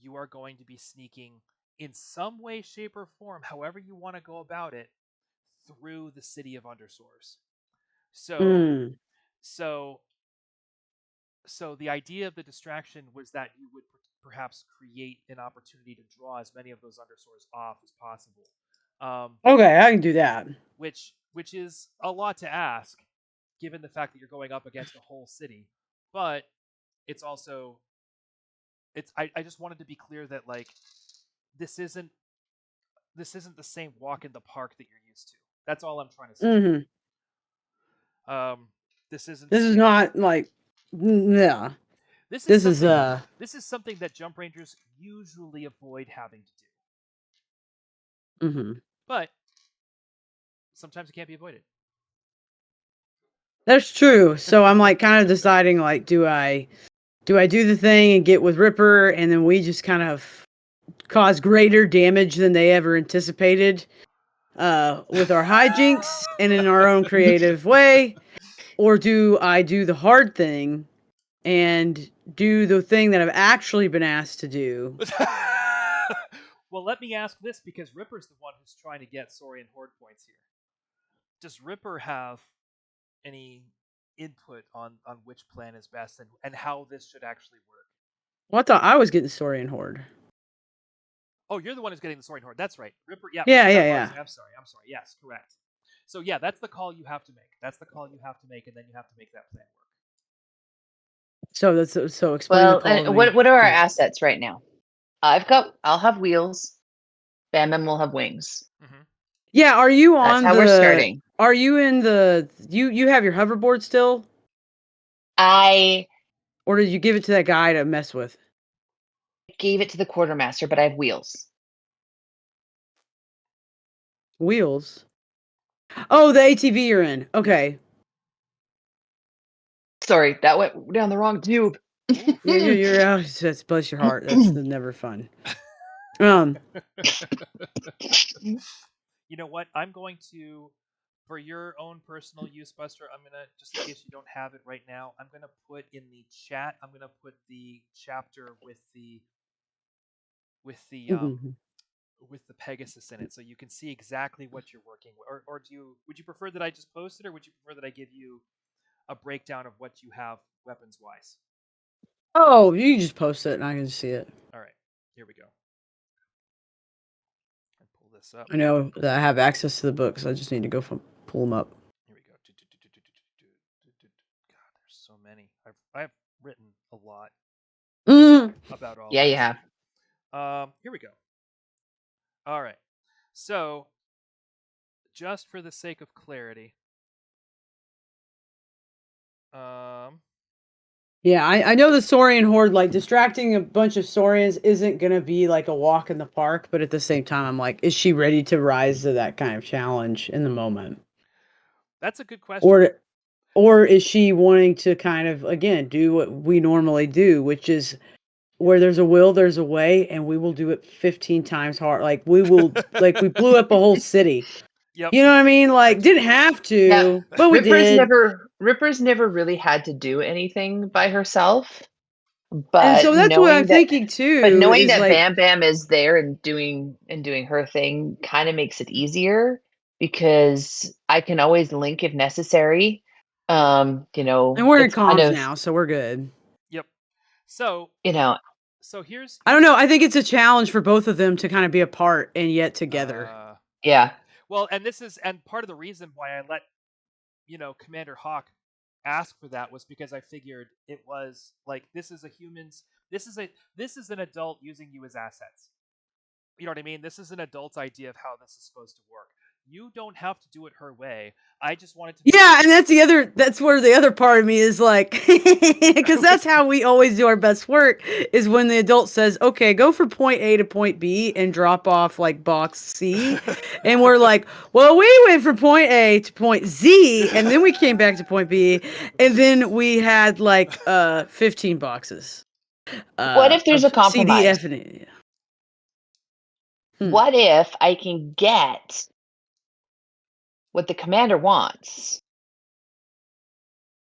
You are going to be sneaking in some way, shape, or form, however you want to go about it, through the city of Undersource. So Mm. so so the idea of the distraction was that you would perhaps create an opportunity to draw as many of those undersources off as possible, Okay, I can do that. which is a lot to ask, given the fact that you're going up against a whole city. But it's also I just wanted to be clear that like this isn't this isn't the same walk in the park that you're used to. That's all I'm trying to say. Hmm. This isn't This is not like, yeah. this is This is something this is something that Jump Rangers usually avoid having to do. hmm But sometimes it can't be avoided. That's true. So I'm like kind of deciding like, do I do the thing and get with Ripper, and then we just kind of cause greater damage than they ever anticipated with our hijinks and in our own creative way? Or do I do the hard thing and do the thing that I've actually been asked to do? Well, let me ask this because Ripper's the one who's trying to get Saurian Horde points here. Does Ripper have any input on which plan is best and how this should actually work? Well, I thought I was getting Saurian Horde. Oh, you're the one who's getting the Saurian Horde. That's right. Ripper, yeah. Yeah, Ripper yeah, has yeah. Marcy. I'm sorry. Yes, correct. So yeah, that's the call you have to make. That's the call you have to make, and then you have to make that plan work. So explain the Well, call to and me. what are our assets right now? I'll have wheels. Bam Bam will have wings. Mm-hmm. Yeah, are you That's on how we're starting. Are you in the you have your hoverboard still? I Or did you give it to that guy to mess with? gave it to the quartermaster, but I have wheels. Wheels? Oh, the ATV you're in. Okay. Sorry, that went down the wrong tube. Yeah, you're out. That's bless your heart. That's never fun. You know what? I'm going to, for your own personal use, Buster, I'm going to, just in case you don't have it right now, I'm going to put in the chat, I'm going to put the chapter with the Mhm. with the Pegasus in it, so you can see exactly what you're working with. Or would you prefer that I just post it, or would you prefer that I give you a breakdown of what you have weapons wise? Oh, you can just post it and I can see it. All right, here we go. I pull this up. I know that I have access to the books. I just need to go pull them up. Here we go. God, there's so many. I've written a lot about all Yeah, of you this. have. Here we go. All right. So, just for the sake of clarity, Yeah, I know the Saurian Horde, like distracting a bunch of Saurians isn't gonna be like a walk in the park, but at the same time, I'm like, is she ready to rise to that kind of challenge in the moment? that's a good question. Or is she wanting to kind of again do what we normally do, which is where there's a will, there's a way, and we will do it 15 times hard. Like we will, like we blew up a whole city. Yep. You know what I mean? Like didn't have Now, to, but we did. Ripper's never really had to do anything by herself. And so But that's what I'm knowing that thinking too, is like, Bam Bam is there and doing her thing kind of makes it easier because I can always link if necessary. and we're in It's kind comms of, now, so we're good. Yep. So, you know, so here's I don't know. I think it's a challenge for both of them to kind of be apart and yet together. yeah. Well, and part of the reason why I let Commander Hawk ask for that was because I figured it was like this is an adult using you as assets. You know what I mean? This is an adult's idea of how this is supposed to work. You don't have to do it her way. I just wanted to. Yeah, and that's where the other part of me is like, because that's how we always do our best work is when the adult says, okay, go from point A to point B and drop off like box C. And we're like, well, we went from point A to point Z, and then we came back to point B, and then we had like 15 boxes. What if there's of a compromise? C, D, F, and E. What if I can get what the commander wants,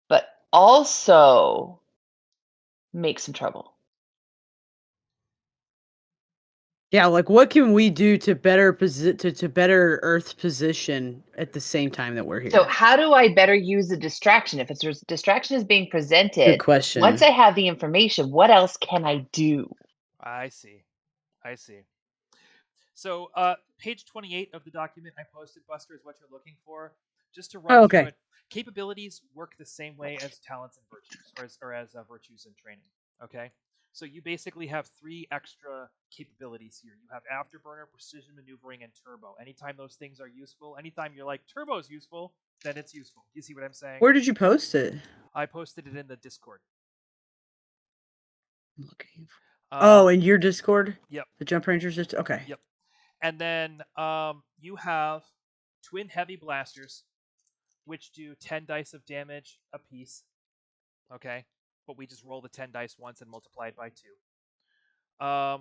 but also make some trouble? Yeah, like what can we do to better to better Earth's position at the same time that we're here? So how do I better use a distraction? If it's a distraction is being Good presented, question. once I have the information, what else can I do? I see. So, page 28 of the document I posted, Buster, is what you're looking for. Just to run Oh, through okay. it, capabilities work the same way as talents and virtues, or as virtues and training. Okay, so you basically have 3 extra capabilities here. You have afterburner, precision maneuvering, and turbo. Anytime those things are useful, anytime you're like turbo's useful, then it's useful. You see what I'm saying? Where did you post it? I posted it in the Discord. Looking. Oh, in your Discord? Yep. The Jump Rangers? Okay. Yep. And then you have twin heavy blasters, which do 10 dice of damage apiece. Okay, but we just roll the 10 dice once and multiply it by 2.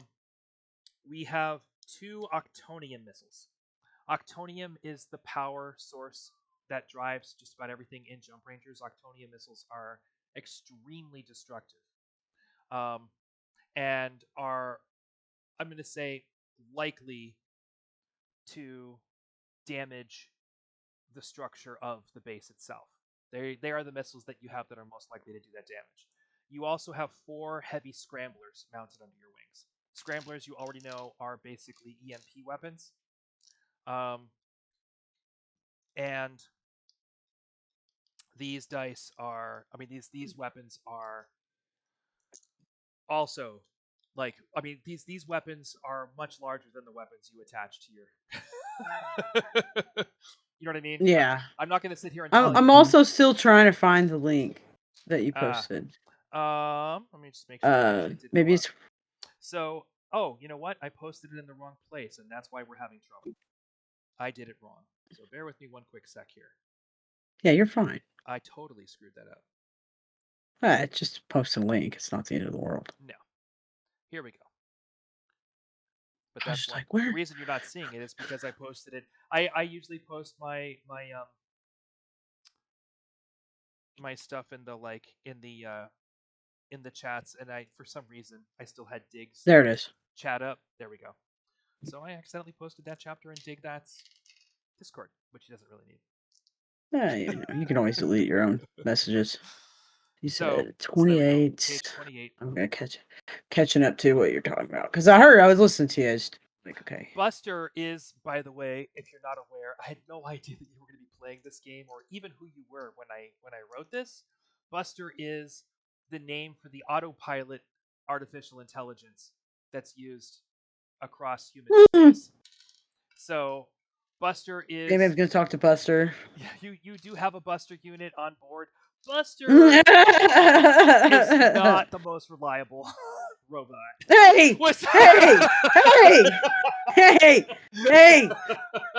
We have 2 Octonium missiles. Octonium is the power source that drives just about everything in Jump Rangers. Octonium missiles are extremely destructive, and are, I'm going to say, likely to damage the structure of the base itself. They are the missiles that you have that are most likely to do that damage. You also have 4 heavy scramblers mounted under your wings. Scramblers, you already know, are basically EMP weapons. And these dice are, I mean, these weapons are also like, I mean, these weapons are much larger than the weapons you attach to your. You know what I mean? Yeah. I'm not going to sit here and tell you. I'm also still trying to find the link that you posted. Let me just make sure it didn't maybe go it's up. So, oh, you know what? I posted it in the wrong place, and that's why we're having trouble. I did it wrong. So bear with me one quick sec here. Yeah, you're fine. I totally screwed that up. It's just post a link. It's not the end of the world. No. Here we go. But I was that's just why like, where? the reason you're not seeing it is because I posted it. I usually post my stuff in the chats, and I, for some reason, I still had Dig's There it is. chat up. There we go. So I accidentally posted that chapter in Dig's Discord, which he doesn't really need. Yeah, you can always delete your own messages. You said 28. Page 28. I'm gonna catching up to what you're talking about because I was listening to you. I just like, okay. Buster is, by the way, if you're not aware, I had no idea that you were going to be playing this game or even who you were when I wrote this. Buster is the name for the autopilot artificial intelligence that's used across human space. So Buster is. Maybe I'm gonna talk to Buster. Yeah, you do have a Buster unit on board. Buster is not the most reliable robot. Hey! Hey!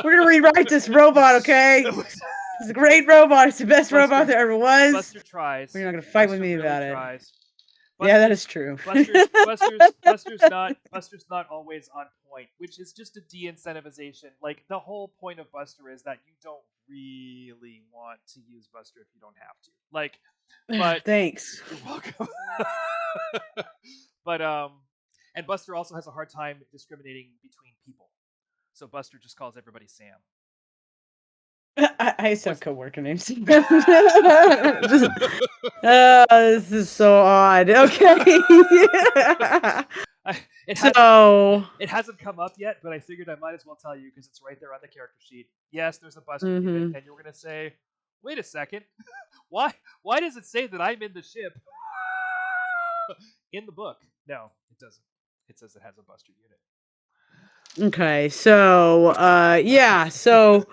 We're gonna rewrite this robot, okay? It's a great robot. It's the best robot there ever was. Buster tries. You're not gonna fight with me really about tries. it. Yeah, that is true. Buster's not always on point, which is just a de-incentivization. Like, the whole point of Buster is that you don't really want to use Buster if you don't have to. Like, but thanks. You're welcome. But and Buster also has a hard time discriminating between people. So Buster just calls everybody Sam. I used to have coworker names. This is so odd. Okay. It hasn't come up yet, but I figured I might as well tell you because it's right there on the character sheet. Yes, there's a Buster unit, and you're gonna say, "Wait a second, why does it say that I'm in the ship in the book?" No, it doesn't. It says it has a Buster unit. Okay, so yeah, so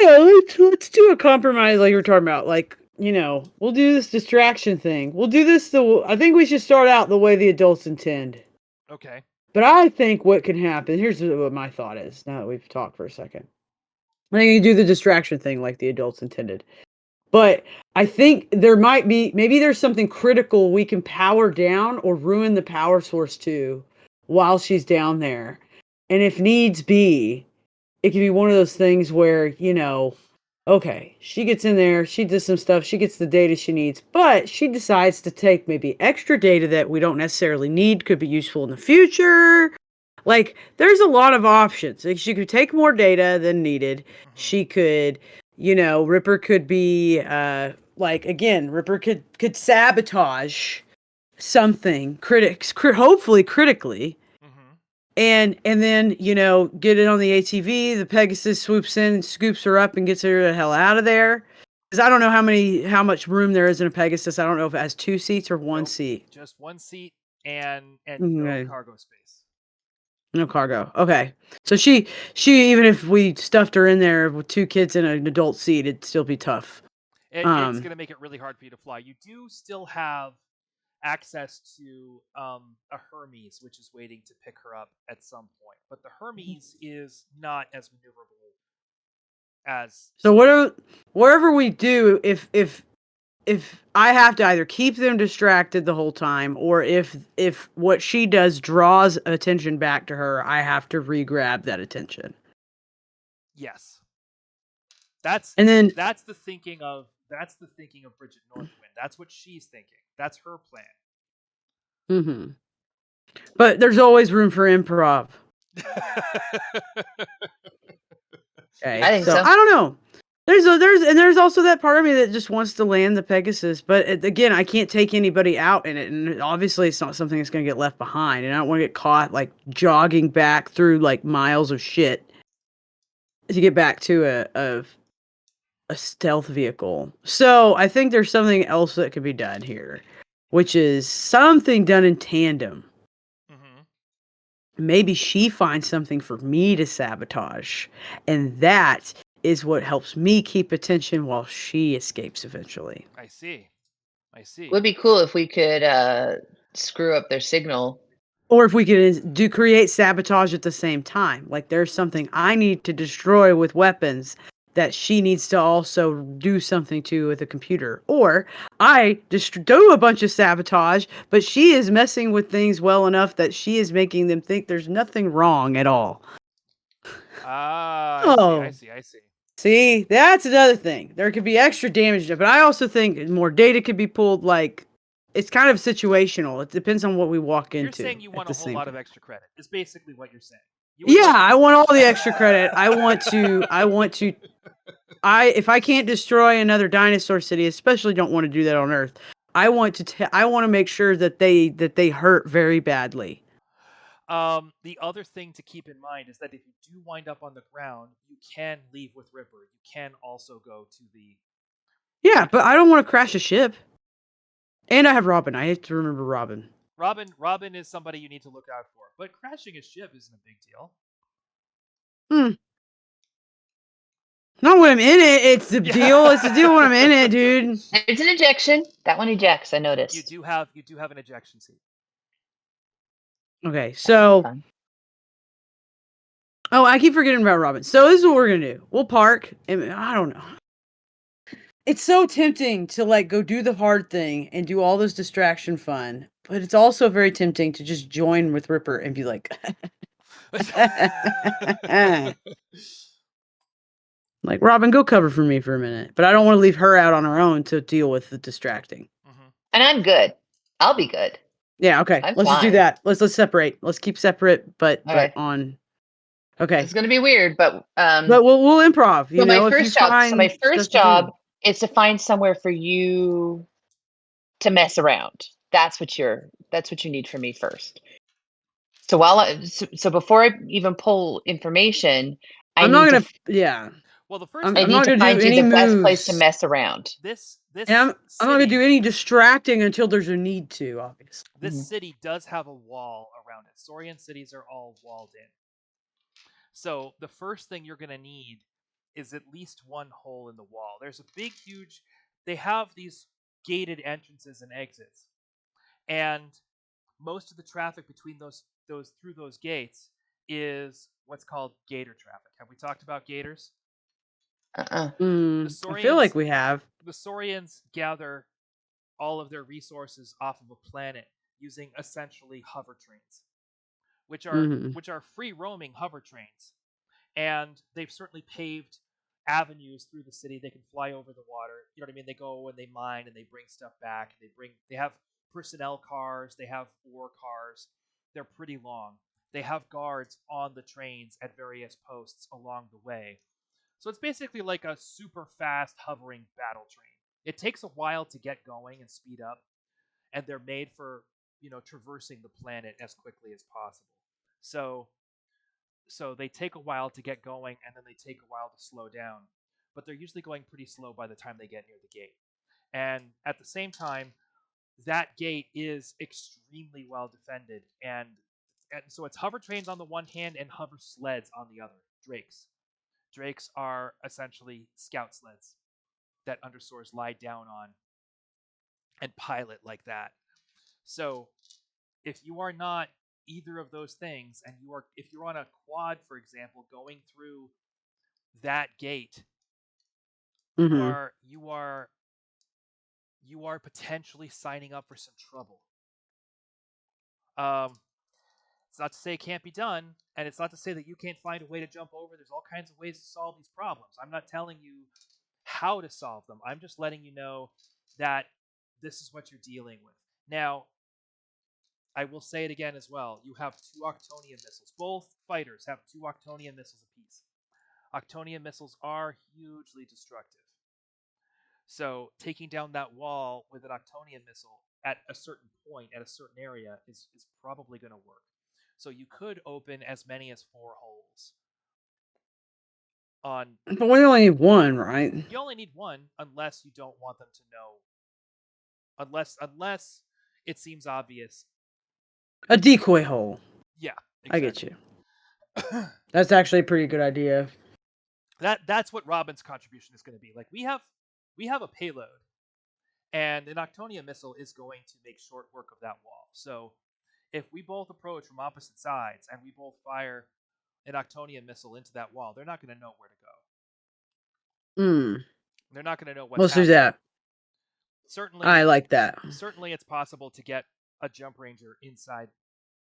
let's do a compromise like we're talking about. Like, we'll do this distraction thing. We'll do this I think we should start out the way the adults intend. Okay. But I think what can happen, here's what my thought is, now that we've talked for a second. I think you do the distraction thing like the adults intended. But I think maybe there's something critical we can power down or ruin the power source to while she's down there. And if needs be, it can be one of those things where, okay, she gets in there, she does some stuff, she gets the data she needs, but she decides to take maybe extra data that we don't necessarily need, could be useful in the future. Like, there's a lot of options. Like, she could take more data than needed. She could, Ripper could be, like, again, Ripper could sabotage something, hopefully critically, and then get it on the ATV. The Pegasus swoops in, scoops her up, and gets her the hell out of there. Because I don't know how much room there is in a Pegasus. I don't know if it has 2 seats or 1 seat. Just 1 seat and Okay. no cargo space. No cargo. Okay. So she even if we stuffed her in there with 2 kids in an adult seat, it'd still be tough. It's going to make it really hard for you to fly. You do still have access to a Hermes, which is waiting to pick her up at some point. But the Hermes is not as maneuverable as. So whatever we do, if I have to either keep them distracted the whole time, or if what she does draws attention back to her, I have to re-grab that attention. Yes. That's the thinking of Bridget Northwind. That's what she's thinking. That's her plan. Mm-hmm. But there's always room for improv. Okay. I think so. I don't know. There's also that part of me that just wants to land the Pegasus, but again, I can't take anybody out in it, and obviously it's not something that's going to get left behind, and I don't want to get caught like jogging back through like miles of shit to get back to a stealth vehicle. So I think there's something else that could be done here, which is something done in tandem. Maybe she finds something for me to sabotage, and that is what helps me keep attention while she escapes eventually. I see. It would be cool if we could screw up their signal. Or if we could create sabotage at the same time. Like there's something I need to destroy with weapons that she needs to also do something to with a computer. Or I do a bunch of sabotage, but she is messing with things well enough that she is making them think there's nothing wrong at all. I see. See, that's another thing. There could be extra damage, but I also think more data could be pulled. Like, it's kind of situational. It depends on what we walk into. You're saying you want a whole lot of extra credit. It's basically what you're saying. I want all the extra credit. I want to. If I can't destroy another dinosaur city, especially don't want to do that on Earth. I want to make sure that they hurt very badly. The other thing to keep in mind is that if you do wind up on the ground, you can leave with Ripper. You can also go to the. Yeah, but I don't want to crash a ship. And I have Robin. I have to remember Robin. Robin is somebody you need to look out for. But crashing a ship isn't a big deal. Not when I'm in it. It's the deal. It's the deal when I'm in it, dude. It's an ejection. That one ejects. I noticed. You do have an ejection seat. Okay, so. Oh, I keep forgetting about Robin. So this is what we're gonna do. We'll park, and I don't know. It's so tempting to like go do the hard thing and do all this distraction fun, but it's also very tempting to just join with Ripper and be like, like Robin, go cover for me for a minute. But I don't want to leave her out on her own to deal with the distracting. And I'm good. I'll be good. Yeah. Okay. Let's just do that. Let's separate. Let's keep separate, but on. Okay. It's gonna be weird, but we'll improv. So my first job is to find somewhere for you to mess around. That's what you need from me first. So before I even pull information, I'm not gonna. Well, the first I'm not gonna find do you any the moves. best place to mess around. I'm not gonna do any distracting until there's a need to. Obviously, this city does have a wall around it. Saurian cities are all walled in. So the first thing you're gonna need is at least one hole in the wall. There's a big, huge. They have these gated entrances and exits, and most of the traffic between those through those gates is what's called gator traffic. Have we talked about gators? I feel like we have. The Saurians gather all of their resources off of a planet using essentially hover trains, which are free roaming hover trains, and they've certainly paved avenues through the city. They can fly over the water. You know what I mean? They go and they mine and they bring stuff back. They have personnel cars. They have ore cars. They're pretty long. they have guards on the trains at various posts along the way. So it's basically like a super fast hovering battle train. It takes a while to get going and speed up, and they're made for, traversing the planet as quickly as possible. So they take a while to get going, and then they take a while to slow down. But they're usually going pretty slow by the time they get near the gate. And at the same time, that gate is extremely well defended, and so it's hover trains on the one hand and hover sleds on the other. Drakes are essentially scout sleds that undersores lie down on and pilot like that. So if you are not either of those things, and if you're on a quad, for example, going through that gate, Mhm. you are potentially signing up for some trouble. Um, it's not to say it can't be done, and it's not to say that you can't find a way to jump over. There's all kinds of ways to solve these problems. I'm not telling you how to solve them. I'm just letting you know that this is what you're dealing with. Now, I will say it again as well. You have 2 Octonian missiles. Both fighters have 2 Octonian missiles apiece. Octonian missiles are hugely destructive. So taking down that wall with an Octonian missile at a certain point, at a certain area, is probably going to work. So you could open as many as 4 holes. But we only need one, right? You only need one, unless you don't want them to know. Unless it seems obvious. A decoy hole. Yeah, exactly. I get you. That's actually a pretty good idea. That's what Robin's contribution is going to be. Like, we have a payload, and an Octonian missile is going to make short work of that wall. So if we both approach from opposite sides and we both fire an Octonian missile into that wall, they're not going to know where to go. They're not going to know what's Let's happening. do that. Certainly, I like that. Certainly, it's possible to get a jump ranger inside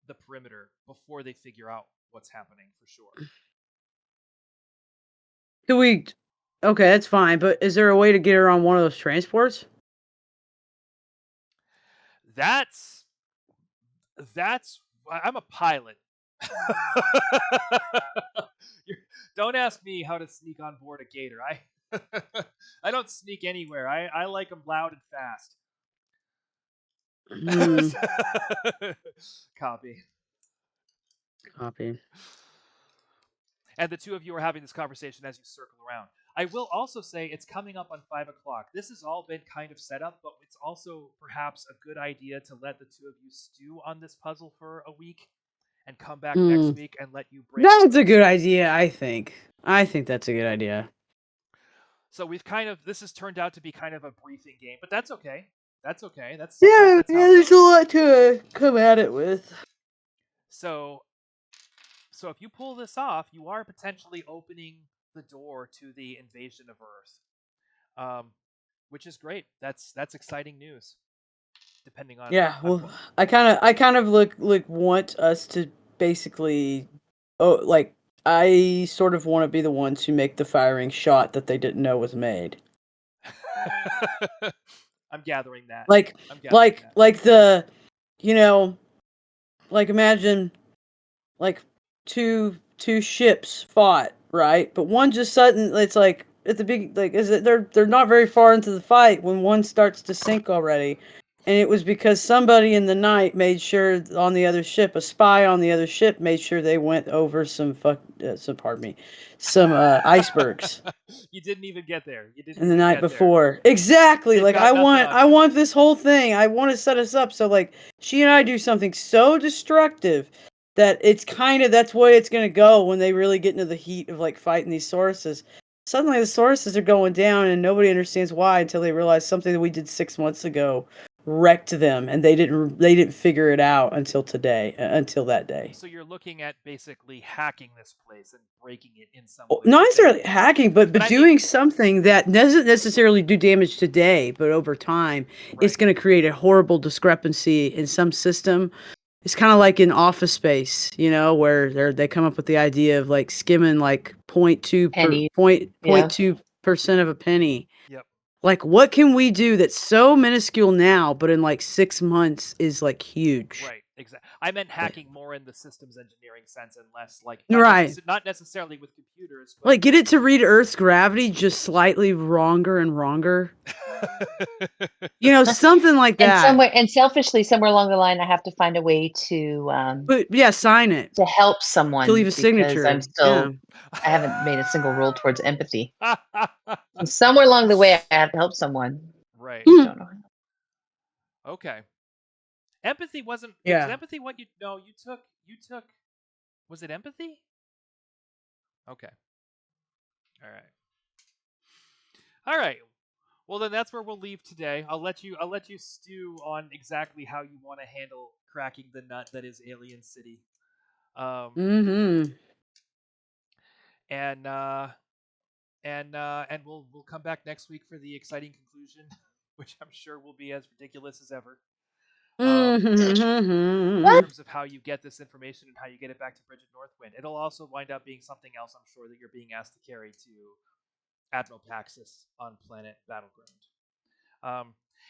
the perimeter before they figure out what's happening, for sure. Okay, that's fine, but is there a way to get her on one of those transports? I'm a pilot. Don't ask me how to sneak on board a gator. I don't sneak anywhere. I like them loud and fast. Copy. And the two of you are having this conversation as you circle around. I will also say it's coming up on 5 o'clock. This has all been kind of set up, but it's also perhaps a good idea to let the two of you stew on this puzzle for a week and come back next week and let you break. That's a good idea, I think. I think that's a good idea. So this has turned out to be kind of a briefing game, but that's okay. That's okay. That's there's a lot to come at it with. So if you pull this off, you are potentially opening the door to the invasion of Earth, which is great. That's exciting news. Depending on I kind of want us to basically, I sort of want to be the one to make the firing shot that they didn't know was made. I'm gathering that. Imagine two ships fought, right? But one just suddenly, it's like at the big, they're not very far into the fight when one starts to sink already. And it was because somebody in the night made sure on the other ship, a spy on the other ship made sure they went over some icebergs. You didn't even get there. You didn't. And the night before, exactly. I want this whole thing. I want to set us up so she and I do something so destructive that it's that's where it's gonna go when they really get into the heat of fighting these Sauruses. Suddenly the Sauruses are going down, and nobody understands why until they realize something that we did 6 months ago wrecked them, and they didn't figure it out until that day. So you're looking at basically hacking this place and breaking it in some way. Not necessarily hacking, but doing something that doesn't necessarily do damage today, but over time, it's going to create a horrible discrepancy in some system. It's kind of like in Office Space, where they come up with the idea of skimming 0.2% of a penny. Yep. What can we do that's so minuscule now, but in 6 months is huge? Right, Exactly. I meant hacking more in the systems engineering sense and less like Right. not necessarily with computers, but Like, get it to read Earth's gravity just slightly wronger and wronger. Something like that. And selfishly, somewhere along the line, I have to find a way to But yeah, sign it. help someone To leave a because signature. I haven't made a single rule towards empathy. And somewhere along the way, I have to help someone. Right. Just don't know how. Okay. Empathy wasn't. Yeah. Was empathy what you? No, you took. Was it empathy? Okay. All right. Well, then that's where we'll leave today. I'll let you stew on exactly how you want to handle cracking the nut that is Alien City. Mm-hmm. And we'll come back next week for the exciting conclusion, which I'm sure will be as ridiculous as ever. In terms of how you get this information and how you get it back to Bridget Northwind. It'll also wind up being something else, I'm sure, that you're being asked to carry to Admiral Paxis on planet Battleground.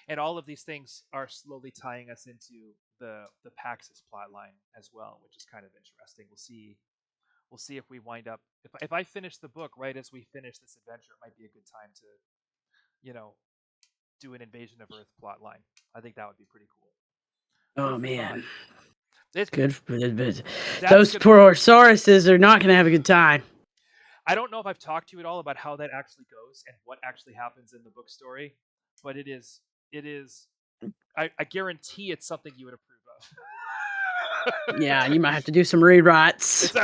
And all of these things are slowly tying us into the Paxis plotline as well, which is kind of interesting. We'll see if we wind up if I finish the book right as we finish this adventure, it might be a good time to, do an Invasion of Earth plotline. I think that would be pretty cool. Oh man. It's good. Those poor Sauruses are not going to have a good time. I don't know if I've talked to you at all about how that actually goes and what actually happens in the book story, but it is. I guarantee it's something you would approve of. Yeah, you might have to do some rewrites.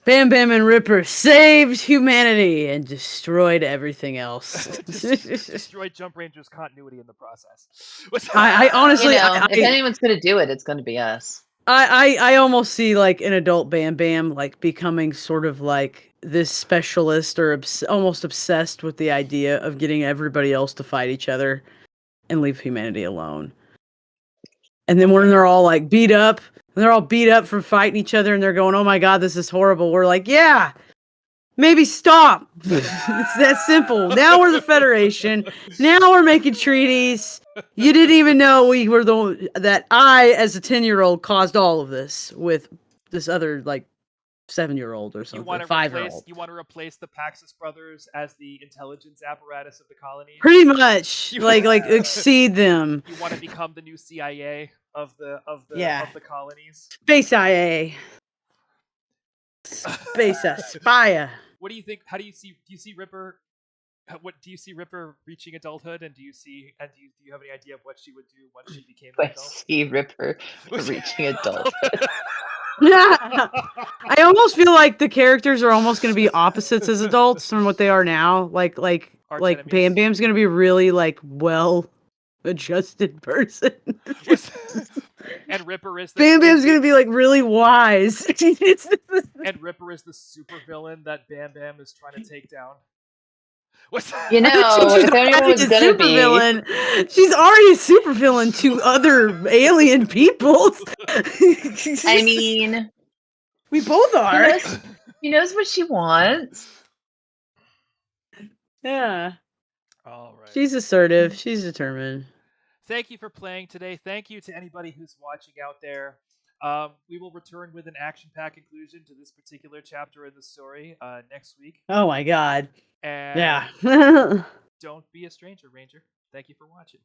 Bam Bam and Ripper saved humanity and destroyed everything else. Destroyed Jump Ranger's continuity in the process. I honestly, if anyone's going to do it, it's going to be us. I almost see like an adult Bam Bam like becoming sort of like this specialist or almost obsessed with the idea of getting everybody else to fight each other and leave humanity alone. And then when they're all like beat up, they're all beat up from fighting each other and they're going, "Oh my God, this is horrible." We're like, "Yeah, maybe stop." It's that simple. Now we're the Federation. Now we're making treaties. You didn't even know we were that I, as a 10-year-old, caused all of this with this other like 7-year-old or something. 5-year-old. You want to replace the Paxis brothers as the intelligence apparatus of the colony? Pretty much, like exceed them. You want to become the new CIA of the colonies? Space IA. Space Aspire. What do you think? How do you see Ripper? What do you see Ripper reaching adulthood? And do you have any idea of what she would do once she became an adult? I see Ripper reaching adulthood. Yeah, I almost feel like the characters are almost going to be opposites as adults from what they are now. Like Bam Bam's going to be really like well-adjusted person, and Ripper is Bam Bam's going to be like really wise. And Ripper is the super villain that Bam Bam is trying to take down. If anyone was going to be villain, she's already a super villain to other alien peoples. I mean, we both are. She knows what she wants. Yeah. All right. She's assertive. She's determined. Thank you for playing today. Thank you to anybody who's watching out there. We will return with an action-packed conclusion to this particular chapter in the story next week. Oh my God. And yeah. Don't be a stranger, Ranger. Thank you for watching.